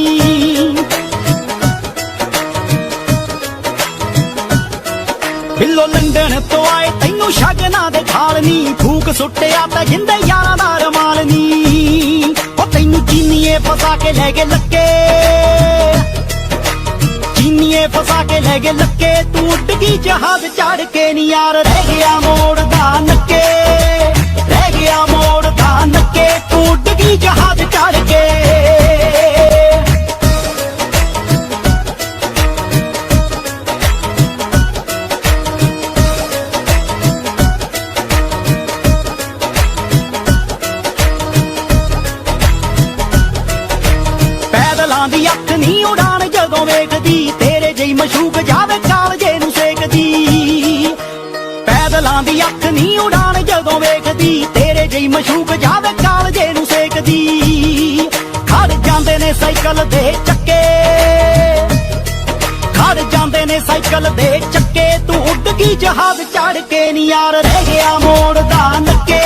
बिल्लो लंडन तो आए तैनू शगना दे थाल नी, फूक सुट्टिया ते जिंदे यारां दा रमाल नी। ओ तैनू चीनीए फसा के ले गए लक्के, चीनीए फसा के ले गए लक्के, तू उड़ गई जहाज चढ़ के नी यार, रह गया मोड़ दा नक्के, रह गया मोड़ दा नक्के, तू उड़ गई जहाज चढ़ के। पैदलां दी अख नी उड़ान जदों वेखदी, तेरे जई मशूक जावे कालजे नू सेकदी। पैदलां दी अख नी उड़ान जदों वेखदी, तेरे जई मशूक जावे कालजे नू सेकदी। खड़ जांदे ने साइकिल दे चक्के, खड़ जांदे ने साइकिल दे चक्के, तू उड़ गई जहाज चढ़ के नी यार, रह गया मोड़ दा नक्के,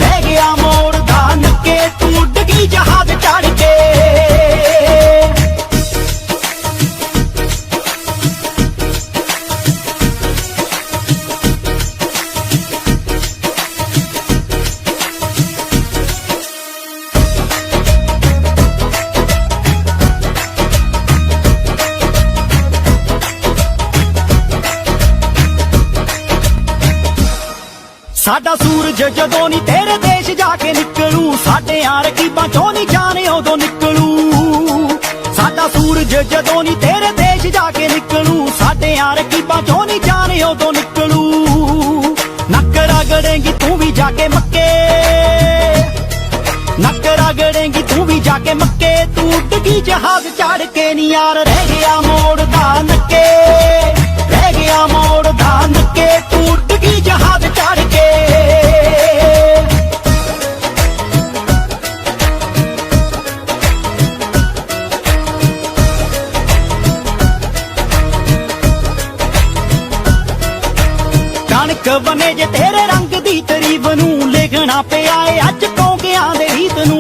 रह गया मोड़ दा नक्के, तू उड़ गई जहाज चढ़ के। साडा सूरज जदों नी तेरे देश जाके निकलू, साडे यार रकीबां चों नी जाने उदों निकलू। साडा सूरज जदों नी तेरे देश जाके निकलू, साडे यार रकीबां चों नी जाने उदों निकलू। नक रगड़ेंगी तू भी जाके मक्के, नक रगड़ेंगी तू भी जाके मक्के, तू उड़ गई जहाज चढ़ के नी यार, रह गया मोड़ दा नक्के, रह गया मोड़ दा नक्के, तू उड़ गई जहाज चढ़ के। कणक बने जे तेरे रंग दी तरीब नू, लिखना पिया है अज कौंगियां दे रीत नू।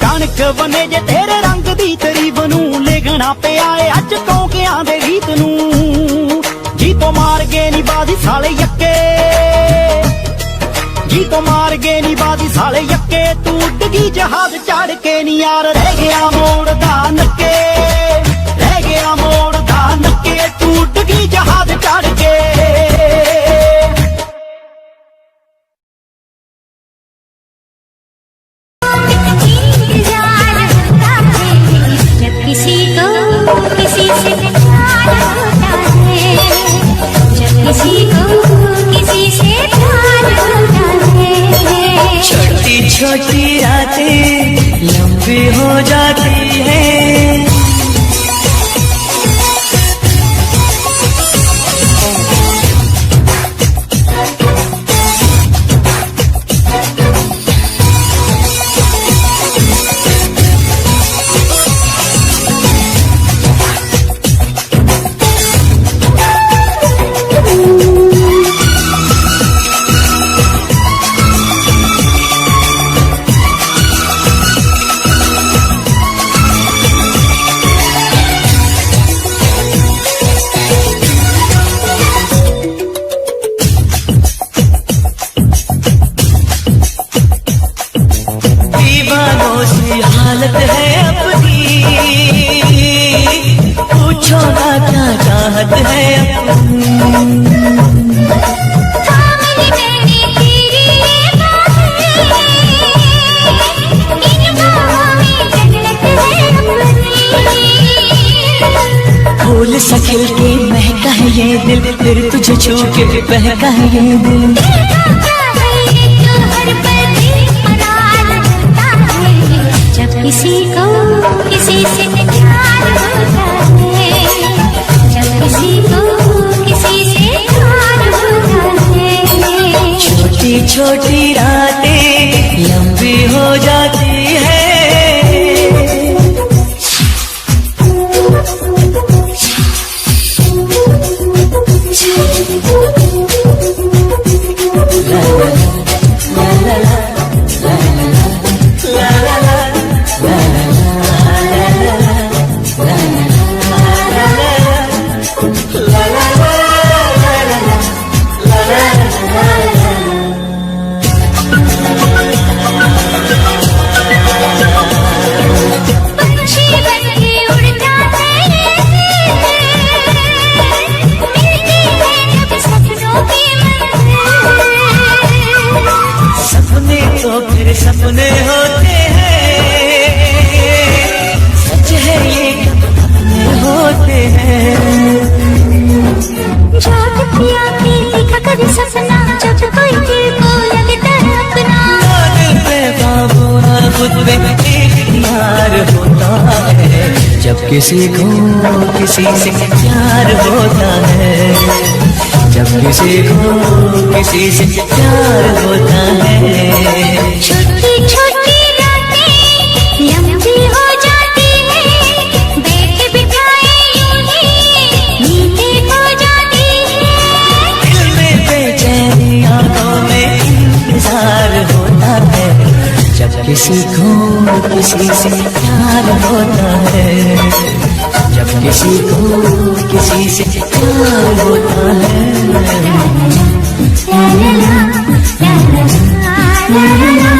कणक बने जे तेरे रंग दी तरीब नू, लिखना पिया है अज कौंगियां दे रीत नू। जी तो मार गए नी बाजी साले यक्के, जी तो मार गए नी बाजी साले यक्के, तू उड़ गई जहाज चढ़ के नी यार, रह गया मोड़ दा नक्के, रह गया मोड़ दा नक्के, तू उड़ गई जहाज चढ़ के। इंतजार होता है, जब किसी को किसी से प्यार होता है, जब किसी को किसी से प्यार होता है। छोटी छोटी रातें लंबी हो जाती है, पूछो ना क्या चाहत है अपनी। थामली मैंने तेरी ये बाहें, इन बाहों में जन्नत है अपनी। फूल सा खिल के महका है ये दिल, फिर तुझे छू के बहका है ये दिल। तेरा क्या है ये तो हर पल दिल मनाल होता है, जब किसी को किसी से प्यार होता है, जब किसी को किसी से प्यार होता है। छोटी छोटी रातें लंबी हो जाती है। पंछी बनके उड़ता है ये दिल, मिलती है जब सपनों की मंजिल। सपने तो फिर सपने होते हैं, सच है ये सपने होते हैं। जाग पिया के देखा कभी सपना, जब कोई दिल को लगता है अपना। दिल पे काबू ना खुद पे इख्तियार होता है, जब किसी को किसी से प्यार होता है, जब किसी को किसी से प्यार होता है। छोटी छोटी रातें लंबी हो जाती है, बैठ बिठाए यूं ही नींदें खो जाती है। दिल में बेचैनी आंखों में इंतजार होता है, जब किसी को किसी से प्यार होता है, जब किसी को किसी से प्यार होता है। ला ला ला, ला ला ला, ला ला ला,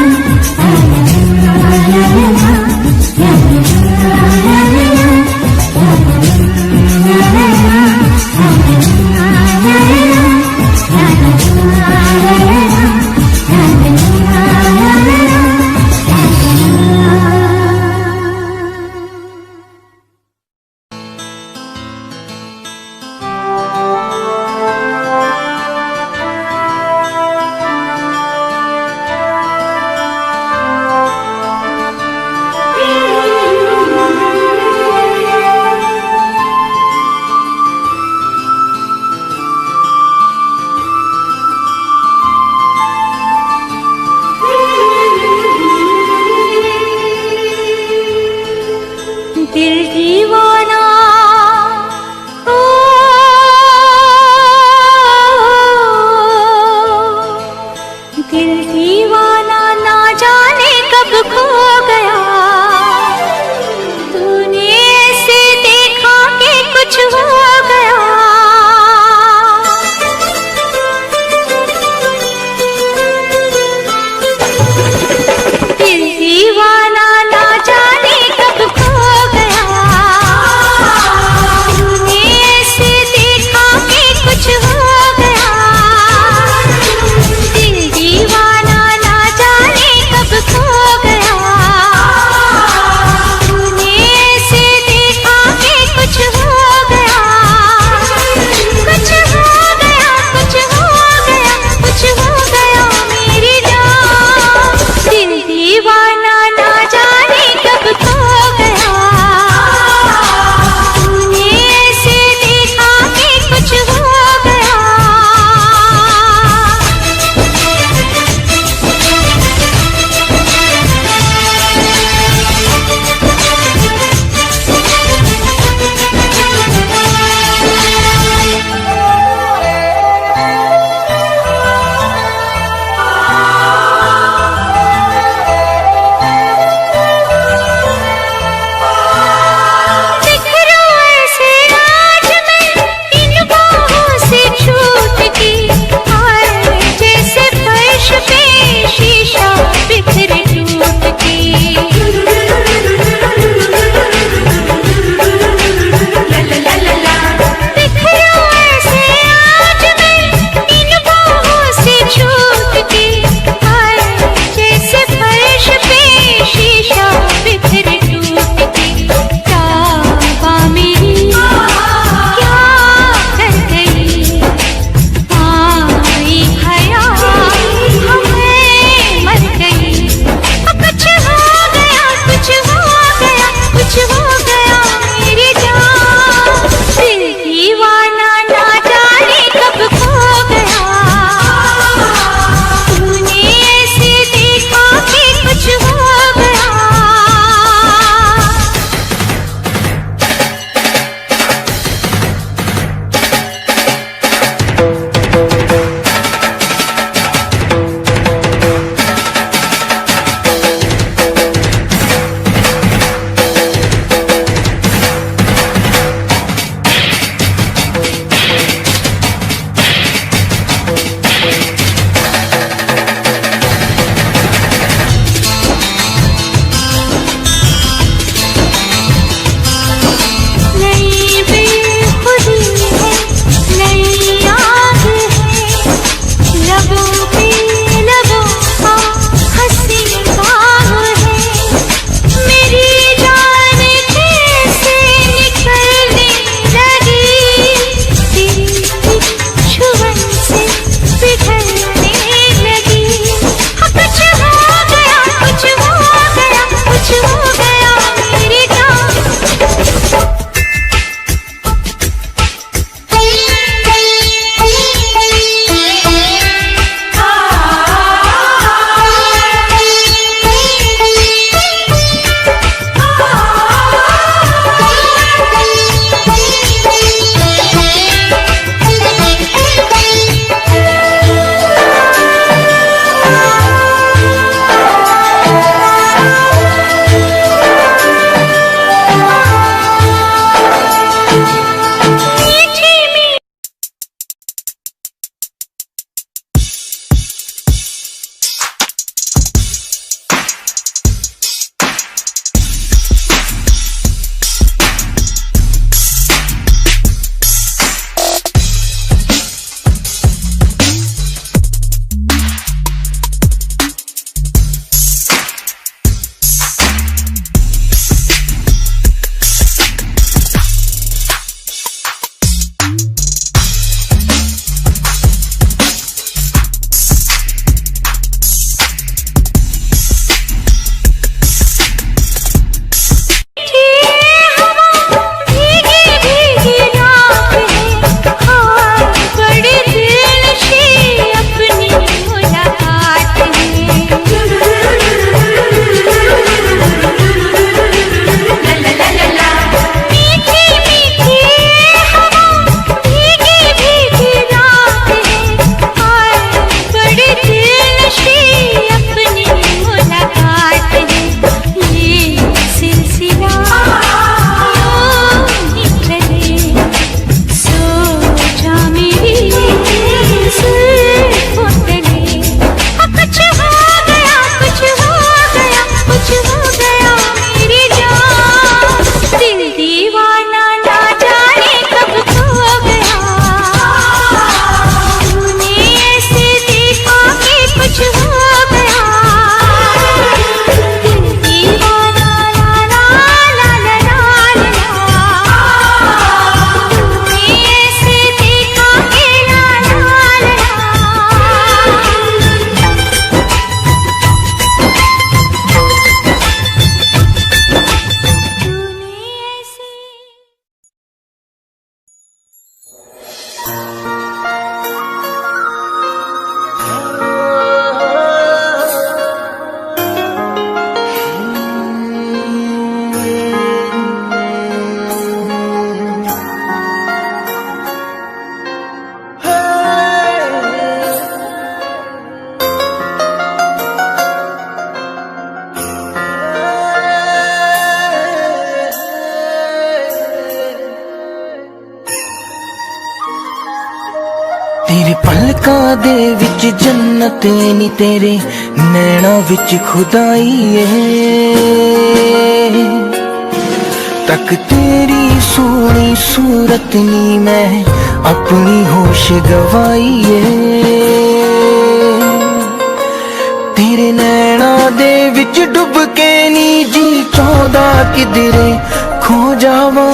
तेरे पलकां दे विच जन्नत नी तेरे नैना विच खुदाई है तक तेरी सोनी सूरत नी मैं अपनी होश गवाई है तेरे नैना दे विच डुब के नी जी चौदा किधरे खो जावा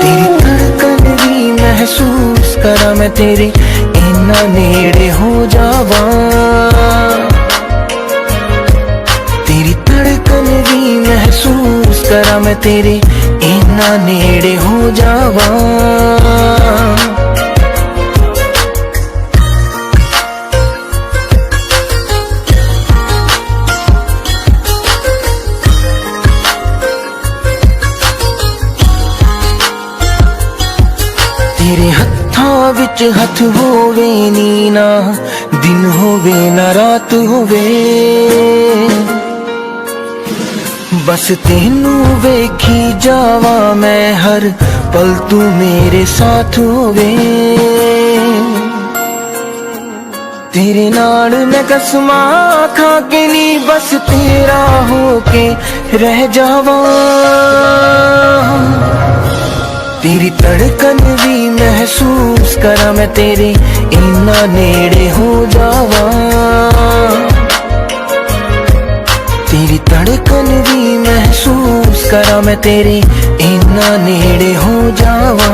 तेरी धड़कन भी महसूस करा मैं तेरे इन्ना नेड़े हो जावा तेरी धड़कन भी महसूस करा मैं तेरे इन्ना नेड़े हो जावा तेरे हत्थां विच हथ होवे नी ना दिन होवे ना रात होवे बस तेनू वेखी जावा मैं हर पल तू मेरे साथ होवे तेरे नाल मैं कसमां खा के नी बस तेरा होके रह जावा तेरी धड़कन भी महसूस करा मैं तेरे इन्ना नेड़े हो जावा तेरी धड़कन भी महसूस करा मैं तेरे इन्ना नेड़े हो जावा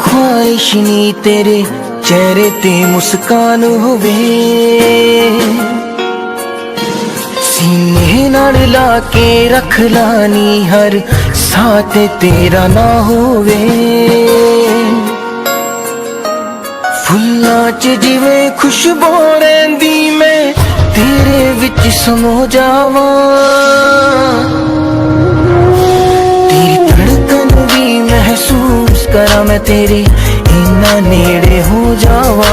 ख्वाहिशनी तेरे चेहरे ते मुस्कान होवे सीने नाल ला के रख लानी हर साथ तेरा ना होवे फुल्लां च जिवें खुशबू रहिंदी मैं तेरे विच समो जावा तेरी धड़कन भी महसूस करा मैं तेरे इन्ना नेड़े हो जावा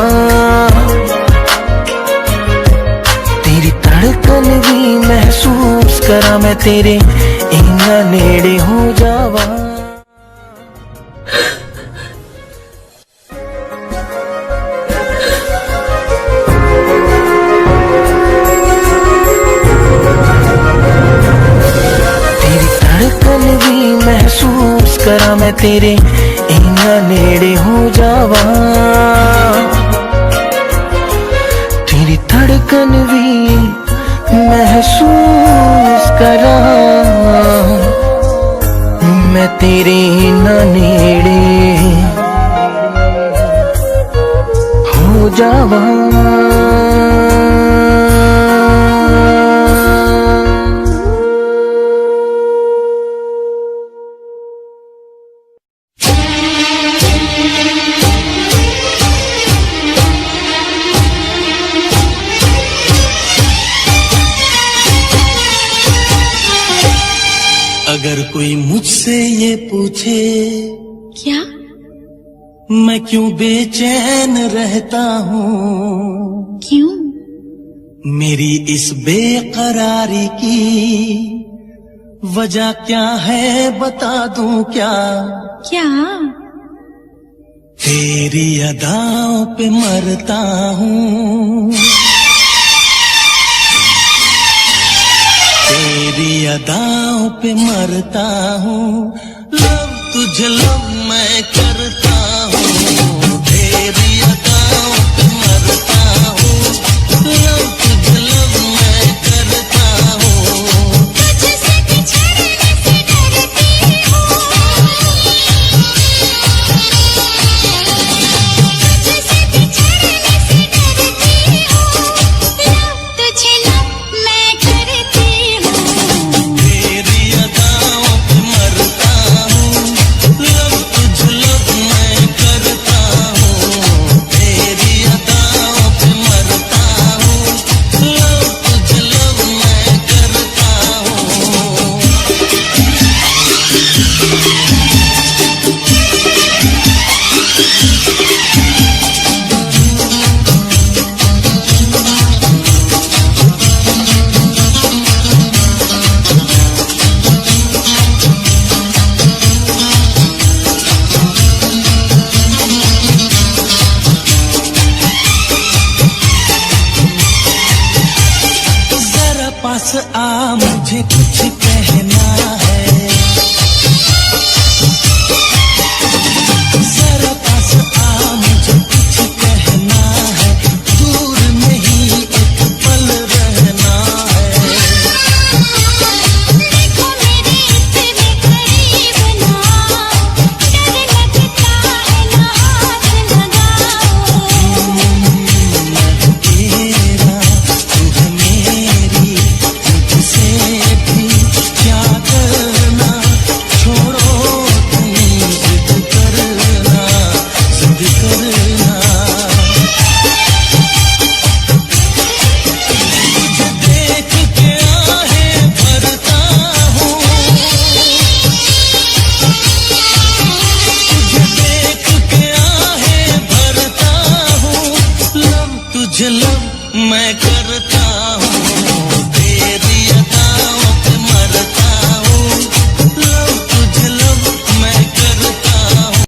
तेरी धड़कन भी महसूस करा मैं तेरे इन्ना नेड़े हो जावा तेरी धड़कन भी महसूस करा मैं तेरे इन्ना नेड़े हो जावा तेरी धड़कन भी महसूस करा मैं तेरे इन्ना नेड़े हो जावा अगर कोई मुझसे ये पूछे क्या? मैं क्यों बेचैन रहता हूँ क्यों? मेरी इस बेकरारी की वजह क्या है बता दूं क्या? क्या? तेरी अदाओं पे मरता हूँ तेरी अदाओं पे मरता हूँ लव तुझे लव मैं करता हूँ तेरी अदाओं पे मरता हूँ लव तुझे लव मैं करता हूँ तुझसे बिछड़ने से डरती हूँ तुझसे बिछड़ने से डरती हूँ लव तुझे लव मैं करती हूँ तेरी अदाओं पे मरता हूँ लव पास आ मुझे कुछ कहना है, जरा पास आ मुझे कुछ कहना है, दूर नहीं एक पल रहना है। देखो मेरे इतने करीब ना, डर लगता है ना हाथ लगाओ। तेरा तू है मेरी, मुझसे भी क्या करना, छोड़ो तुम जिद करना, जिद करना। तुझे देख के आहें भरता हूँ, तुझे देख के आहें भरता हूँ, लव तुझे लव मैं करता हूँ, तेरी अदाओं पे मरता हूँ, लव तुझे लव मैं करता हूँ।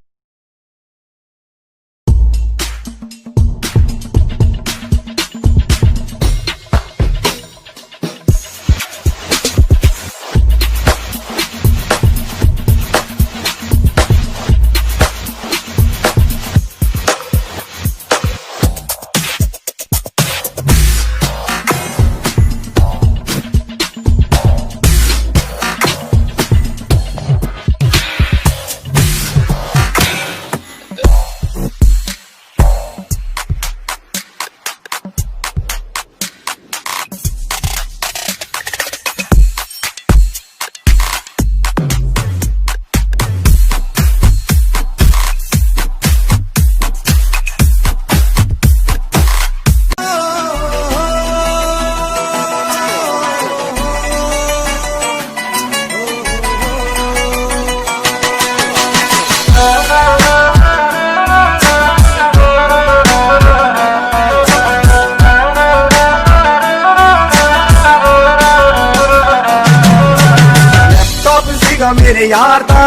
मेरे यार दा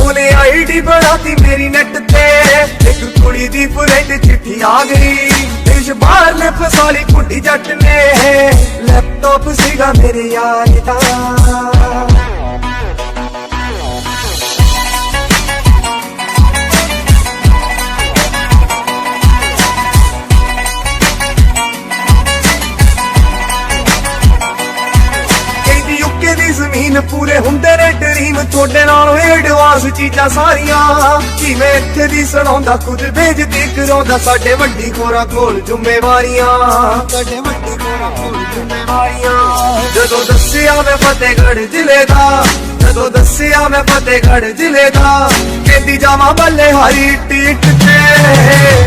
उन्हें आईडी बनाती मेरी नेट ते, एक कुड़ी दी फ्रेंड चिट्ठी आ गई, देश बाहर ने फसाली कुड़ी जट ने, लैपटॉप सीगा मेरे यार दा। ਜ਼ਮੀਨ ਪੂਰੇ ਹੁੰਦੇ ਨੇ ਡ੍ਰੀਮ ਤੁਹਾਡੇ ਨਾਲੋਂ ਐਡਵਾਂਸ ਚੀਜ਼ਾਂ ਸਾਰੀਆਂ, ਜਿਵੇਂ ਇੱਥੇ ਦੀ ਸੁਣਾਉਂਦਾ ਖੁਦ ਭੇਜਦੀ ਕਰਾਉਂਦਾ, ਸਾਡੇ ਵੱਡੀ ਖੋਰਾ ਕੋਲ ਜ਼ਿੰਮੇਵਾਰੀਆਂ, ਸਾਡੇ ਵੱਡੀ ਖੋਰਾ ਕੋਲ ਜ਼ਿੰਮੇਵਾਰੀਆਂ। ਜਦੋਂ ਦੱਸਿਆ ਮੈਂ ਫਤਿਹਗੜ੍ਹ ਜ਼ਿਲ੍ਹੇ ਦਾ, ਜਦੋਂ ਦੱਸਿਆ ਮੈਂ ਫਤਿਹਗੜ੍ਹ ਜ਼ਿਲ੍ਹੇ ਦਾ, ਕਹਿੰਦੀ ਜਾਵਾਂ ਬੱਲੇ ਹਾਰੀ ਟੀਟ ਤੇ,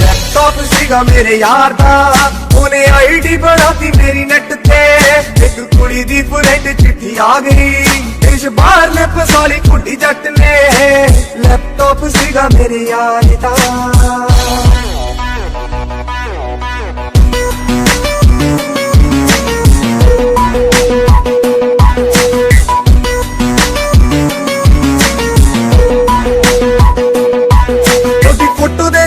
ਲੈਪਟਾਪ ਸੀਗਾ ਮੇਰੇ ਯਾਰ ਦਾ ਉਹਨੇ ਆਈਡੀ ਬਣਾਤੀ ਮੇਰੀ ਨੈਟ ਤੇ, ਇੱਕ ਕੁੜੀ ਦੀ ਫਰੈਂਡ ਚਿੱਠੀ ਆ ਗਈ, ਦੇਸ਼ ਬਾਹਰ ਨੇ ਫਸਾਲੀ ਕੁੜੀ ਜੱਟ ਨੇ, ਲੈਪਟਾਪ ਸੀਗਾ ਮੇਰੇ ਯਾਰ ਦਾ।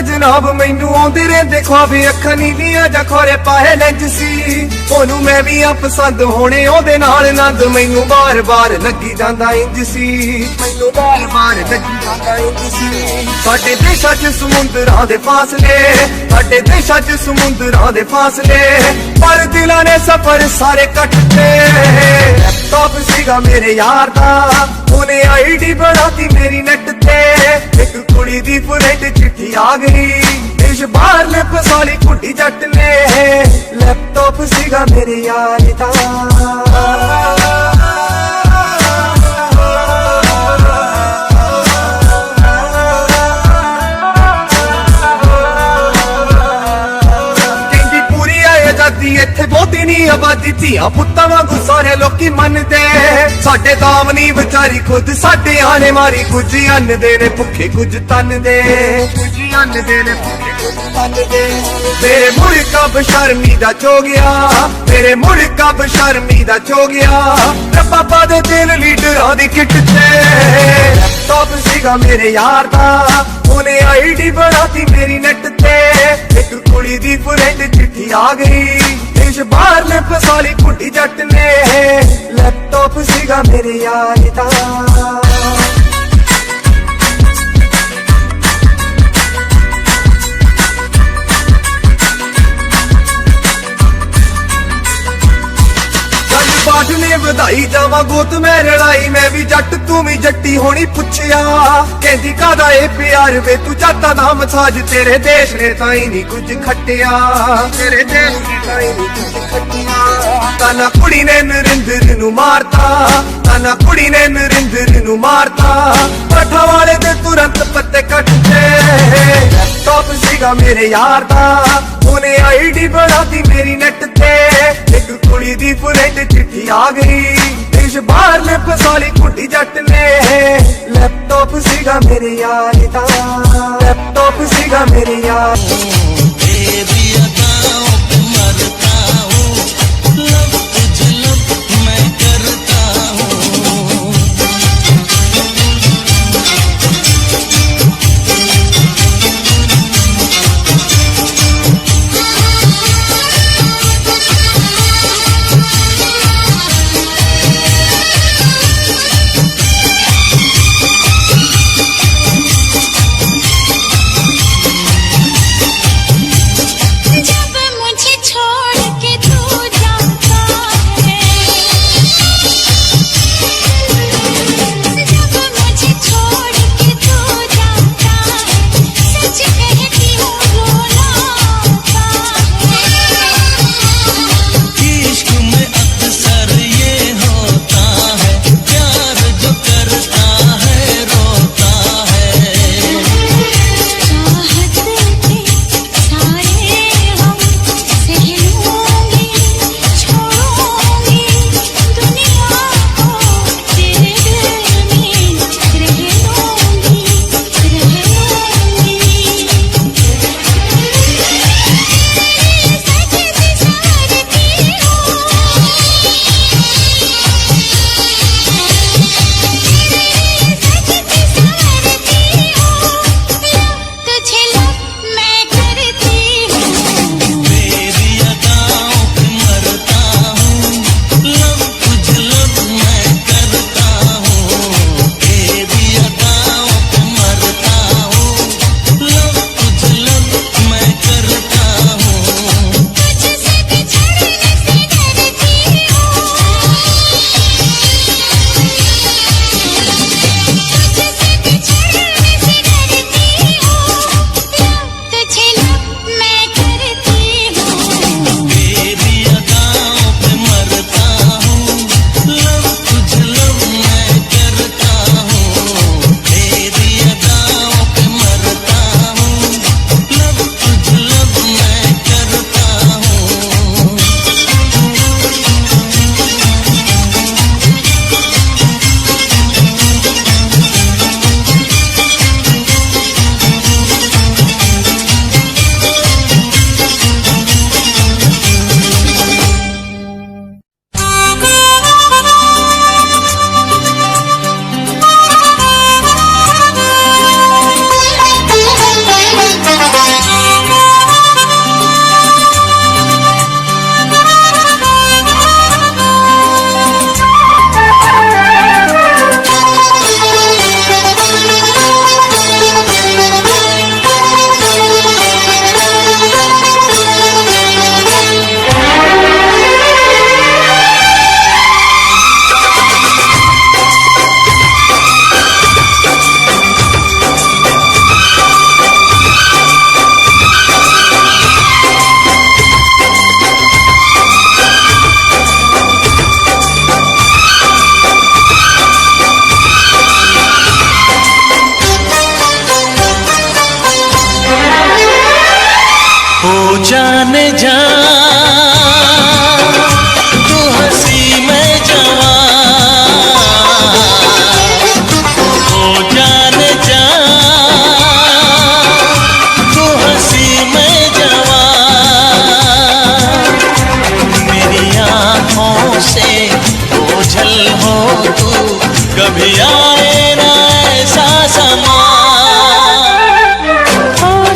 ਜਨਾਬ ਮੈਨੂੰ ਆਉਂਦੇ ਰਹਿੰਦੇ ख्वाब, ਅੱਖਾਂ ਨੀਲੀਆਂ ਜਾਂ ਖੋਰੇ ਪਾਏ ਲੈਂਜ ਸੀ, ਉਹਨੂੰ ਮੈਂ ਵੀ ਆ ਪਸੰਦ ਹੋਣੇ ਉਹਦੇ ਨਾਲ ਨੰਦ, ਮੈਨੂੰ ਬਾਰ-ਬਾਰ ਲੱਗੀ ਜਾਂਦਾ ਇੰਜ ਸੀ, ਮੈਨੂੰ ਬਾਰ-ਬਾਰ ਲੱਗੀ ਜਾਂਦਾ ਇੰਜ ਸੀ। ਸਾਡੇ ਦੇਸ਼ਾਂ 'ਚ ਸਮੁੰਦਰਾਂ ਦੇ ਫਾਸਲੇ, ਸਾਡੇ ਦੇਸ਼ਾਂ 'ਚ ਸਮੁੰਦਰਾਂ ਦੇ ਫਾਸਲੇ, ਪਰ ਦਿਲਾਂ ਨੇ ਸਫ਼ਰ ਸਾਰੇ ਕੱਟਤੇ, ਲੈਪਟਾਪ ਸੀਗਾ ਮੇਰੇ ਯਾਰ ਦਾ ਉਹਨੇ ਆਈਡੀ ਬਣਾਤੀ ਮੇਰੀ ਨੈਟ ਤੇ, ਇੱਕ ਕੁੜੀ ਦੀ ਫਰੈਂਡ ਚਿੱਠੀ ਆ ਗਈ, ਦੇਸ਼ ਬਾਹਰ ਨੇ ਫਸਾਲੀ ਕੁੜੀ ਜੱਟ ਨੇ, ਲੈਪਟਾਪ ਸੀਗਾ ਮੇਰੇ ਯਾਰ ਦਾ। ਇੱਥੇ ਬਹੁਤੀ ਨਹੀਂ ਆਬਾਦੀ, ਧੀਆਂ ਪੁੱਤਾਂ ਵਾਂਗੂ ਸਾਰੇ ਲੋਕੀ ਮੰਨਦੇ, ਸਾਡੇ ਦਾਮ ਨਹੀਂ ਵਿਚਾਰੀ ਖੁਦ ਸਾਡੇ ਆਣੇ ਮਾਰੀ, ਕੁਝ ਅੰਨਦੇ ਨੇ ਭੁੱਖੇ ਕੁਝ ਤੰਨਦੇ, ਕੁਝ ਅੰਨਦੇ ਨੇ ਭੁੱਖੇ ਕੁਝ ਤੰਨਦੇ। ਮੇਰੇ ਮੁਲਕਾਂ ਬਸ਼ਰਮੀ ਦਾ ਚੋ ਗਿਆ, ਮੇਰੇ ਮੁਲਕਾਂ ਬਸ਼ਰਮੀ ਦਾ ਚੋ ਗਿਆ, ਰੱਬਾ ਪਾ ਦੇ ਦਿਲ ਲੀਡਰਾਂ ਦੀ ਕਿੱਟ ਤੇ, ਲੈਪਟਾਪ ਸੀਗਾ ਮੇਰੇ ਯਾਰ ਦਾ ਉਹਨੇ ਆਈਡੀ ਬਣਾਤੀ ਮੇਰੀ ਨੈਟ ਤੇ, ਇੱਕ ਕੁੜੀ ਦੀ ਫਰੈਂਡ ਚਿੱਠੀ ਆ ਗਈ, ਦੇਸ਼ ਬਾਹਰ ਨੇ ਫਸਾਲੀ ਕੁੜੀ ਜੱਟ ਨੇ, यार दा पाठ ने बधाई जावा गोत मैं लड़ाई मैं भी जट तू भी जट्टी होनी पुछया कहती कादा ए प्यार वे तू जाता नाम साज तेरे देश ने ताई नहीं कुछ खटिया तेरे देश ने ताई नहीं कुछ खटिया ताना कुड़ी ने नरिंदर नू मारता ताना कुड़ी ने नरिंदर नू मारता पठा वाले दे तुरंत पत्ते कटते लैपटॉप सीगा मेरे यार दा उन्हें आईडी बनाती मेरी नेट ते एक कुड़ी दी फ्रेंड चिट्ठी आ गई देश बाहर में फसाली कुटी जट ने लैपटॉप सीगा मेरे यार दा लैपटॉप सीगा मेरे यार जाने जा तू हंसी में जवां ओ जाने जा तू हंसी में जवां मेरी आँखों से ओझल हो तू कभी आए ना ऐसा समा ओ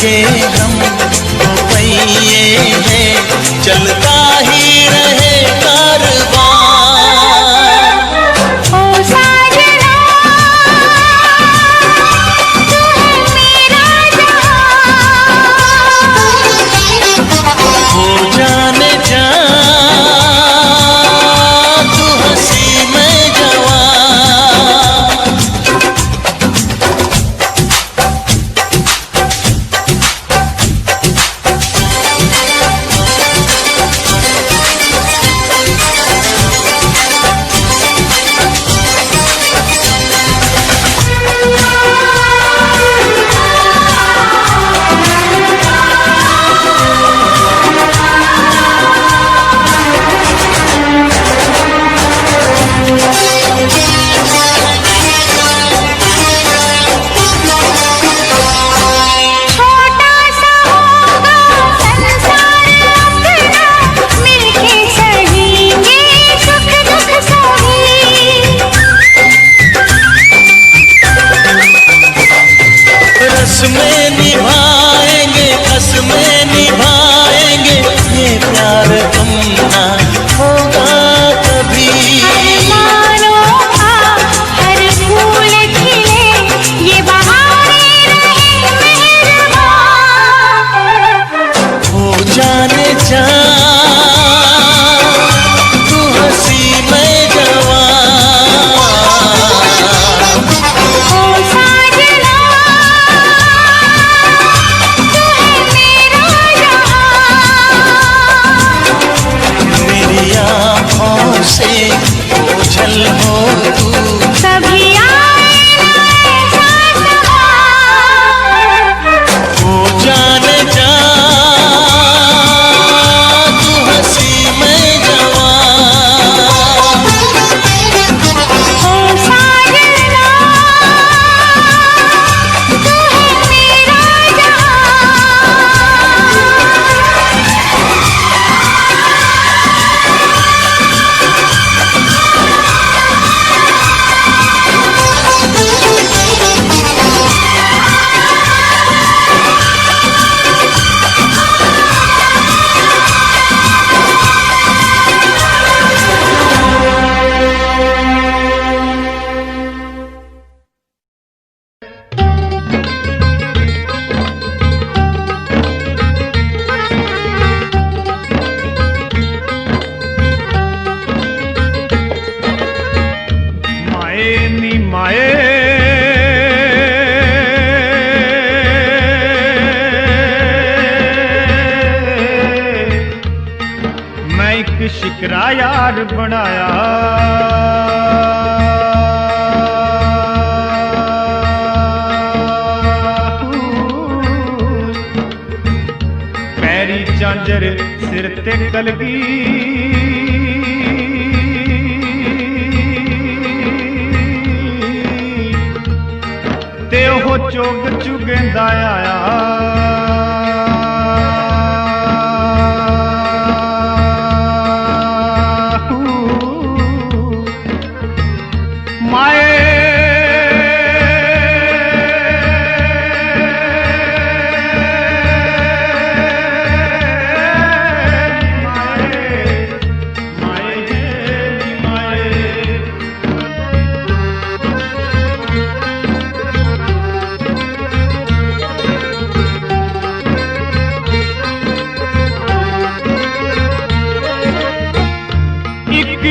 के हम दो पहिए हैं, चलता ही रहे कारवां। ओ साजना तू है मेरा जहां, हो जाने जा तू हंसी में जवां। छोटा सा होगा संसार अपना, मिलके सहेंगे सुख दुख सही। रस्में निभाएंगे, कसमें निभाएंगे, ये प्यार हमना होगा कभी। अरमानों का हर फूल खिले, ये बहारे रहे मेहरबान। हो जाने जा तू हंसी में जवां। ओ साजना तू है मेरा जहां, मेरी आँखों से ओझल हो तू, कभी आए ना ऐसा समा। हो जाने जा तू हंसी में जवां। ओ साजना तू है मेरा माए नी माए मैं एक शिकरा यार बनाया, पैरी झांझर सिर ते कलगी, ते ओह चुग चुगेंदा आया।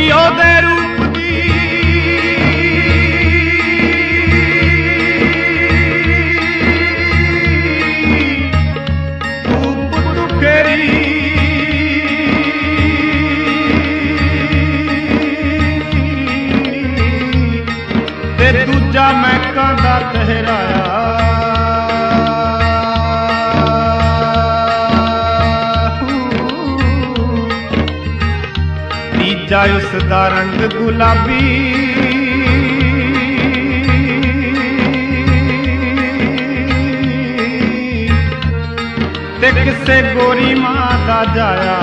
ਉਹਦੇ ਰੂਪ ਦੀ ਧੂਪ ਦੁਖੇਰੀ ਤੇ ਦੂਜਾ ਮਹਿਕਾਂ ਦਾ ਤਹਿਰਾਇਆ ਤੀਜਾ ਉਸ ਦਾ ਰੰਗ ਗੁਲਾਬੀ ਤੇ ਕਿਸੇ ਗੋਰੀ ਮਾਂ ਦਾ ਜਾਇਆ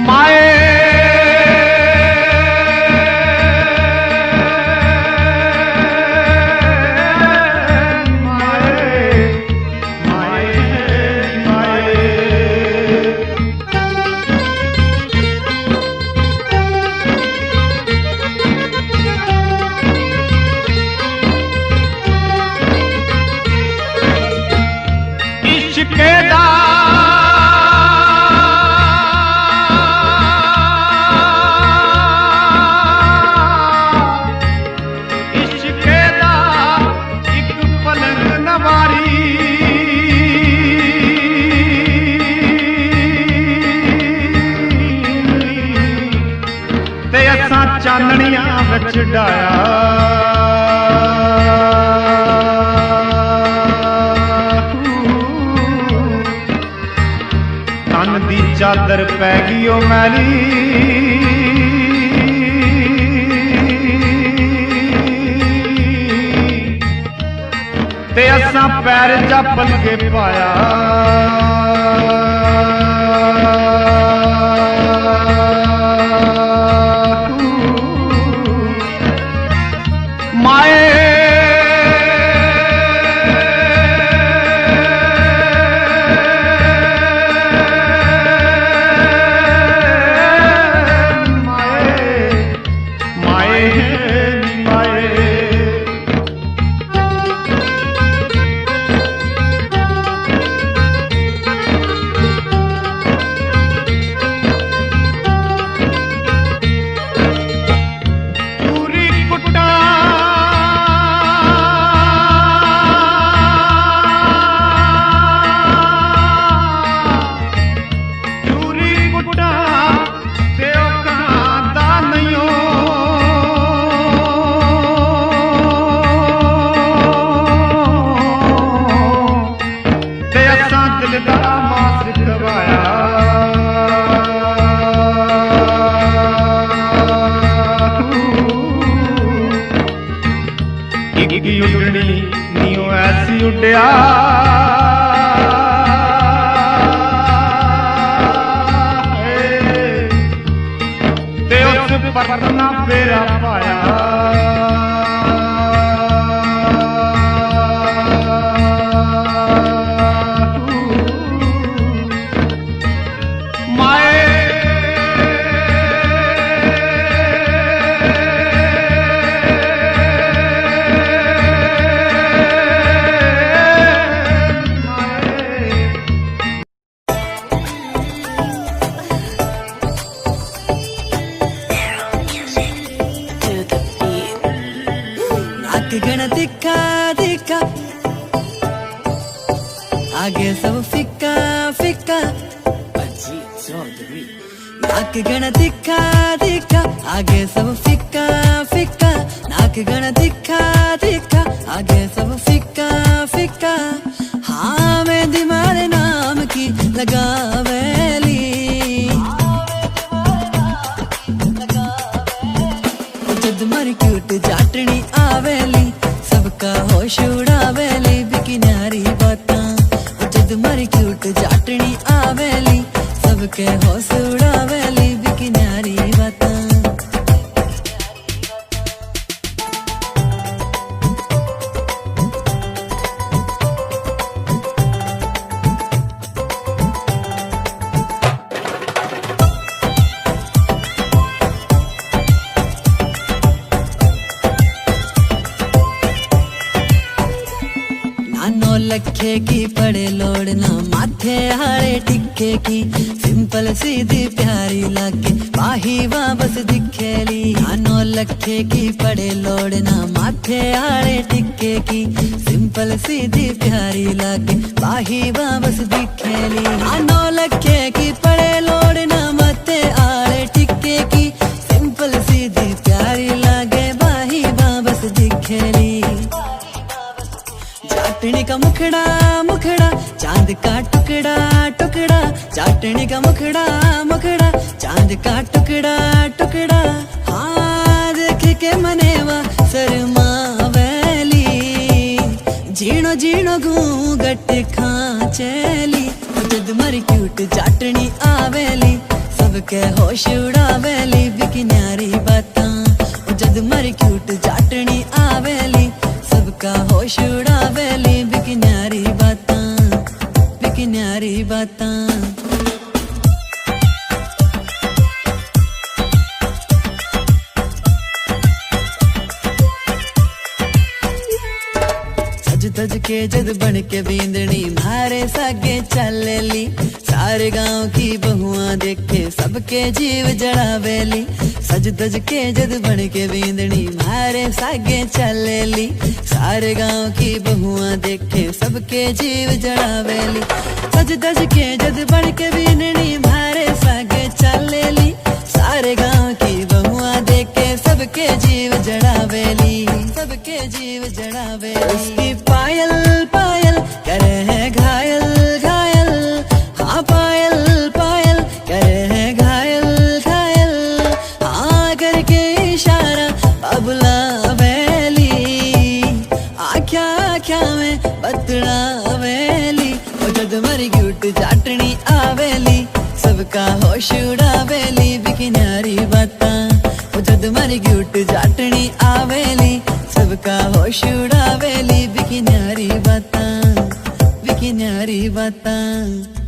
ਮਾਏ डाया तन दी चादर पै गई ओ मैली ते असां पैर चप्पल के पाया उड़नी नीओ ऐसी उड़िया ते उस परतना फेरा पाया गण दिखा दिखा आगे सब फिक्का फिक्का नाक गण दिखा दिखा आगे सब फिक्का फिक्का नाक गण दिखा दिखा आगे सब फिक्का फिक्का हाँ मैं दिमारे नाम की लगावेली जद मर क्यूट जाटनी आवेली सबका होश उड़ावेली बिकिनारी बातां जद मर क्यूट जाटनी आवेली सबके होश उड़ावेली बिकिनारी बातां नौ लखे की पड़े लोड़ना माथे हारे टिक्के की सिंपल सीधी प्यारी लागे बाही वापस दिखेली 9 लखे की पड़े लोड़ना माथे हारे टिक्के की सिंपल सीधी प्यारी लागे बाही वापस दिखेली 9 लखे की पड़े लोड़ना माथे हारे टिक्के की सिंपल सीधी प्यारी लागे बाही वापस दिखेली चाटनी का मुखड़ा मुखड़ा चांद का टुकड़ा टुकड़ा चाटनी का मुखड़ा मुखड़ा चांद का टुकड़ा टुकड़ा हाँ देख के मनेवा शर्मावेली जीणो जीणो घूंघट खांचेली जद मर क्यूट चाटनी आवेली सबके होश उड़ावेली बिकिनारी बातां जद मर क्यूट चाटनी आवेली सबका होश उड़ावेली बिकिनारी बातां बिकिनारी बातां सज धज के जद बन के बींदनी मारे सागे चलेली सारे गांव की बहुआं देखे सबके जीव जड़ावेली सज धज के जद बन के बींदनी मारे सागे चलेली सारे गांव की बहुआं देखे सबके जीव जड़ावेली सज धज के जद बन के बींदनी मारे सागे चलेली सारे गांव की बहुआं देखे सबके जीव उसकी पायल पायल करे है घायल घायल, हाँ पायल पायल करे है घायल घायल, हाँ करके इशारा बाबुला वेली, आख्या आख्या में बतड़ा वेली, ओ जद मरी क्यूट चाटनी आवेली, सबका होश उड़ावेली बिकन्यारी बातां, ओ जद मरी क्यूट चाटनी आवेली, सबका होश उड़ावेली बिकन्यारी बातां, बिकन्यारी बातां।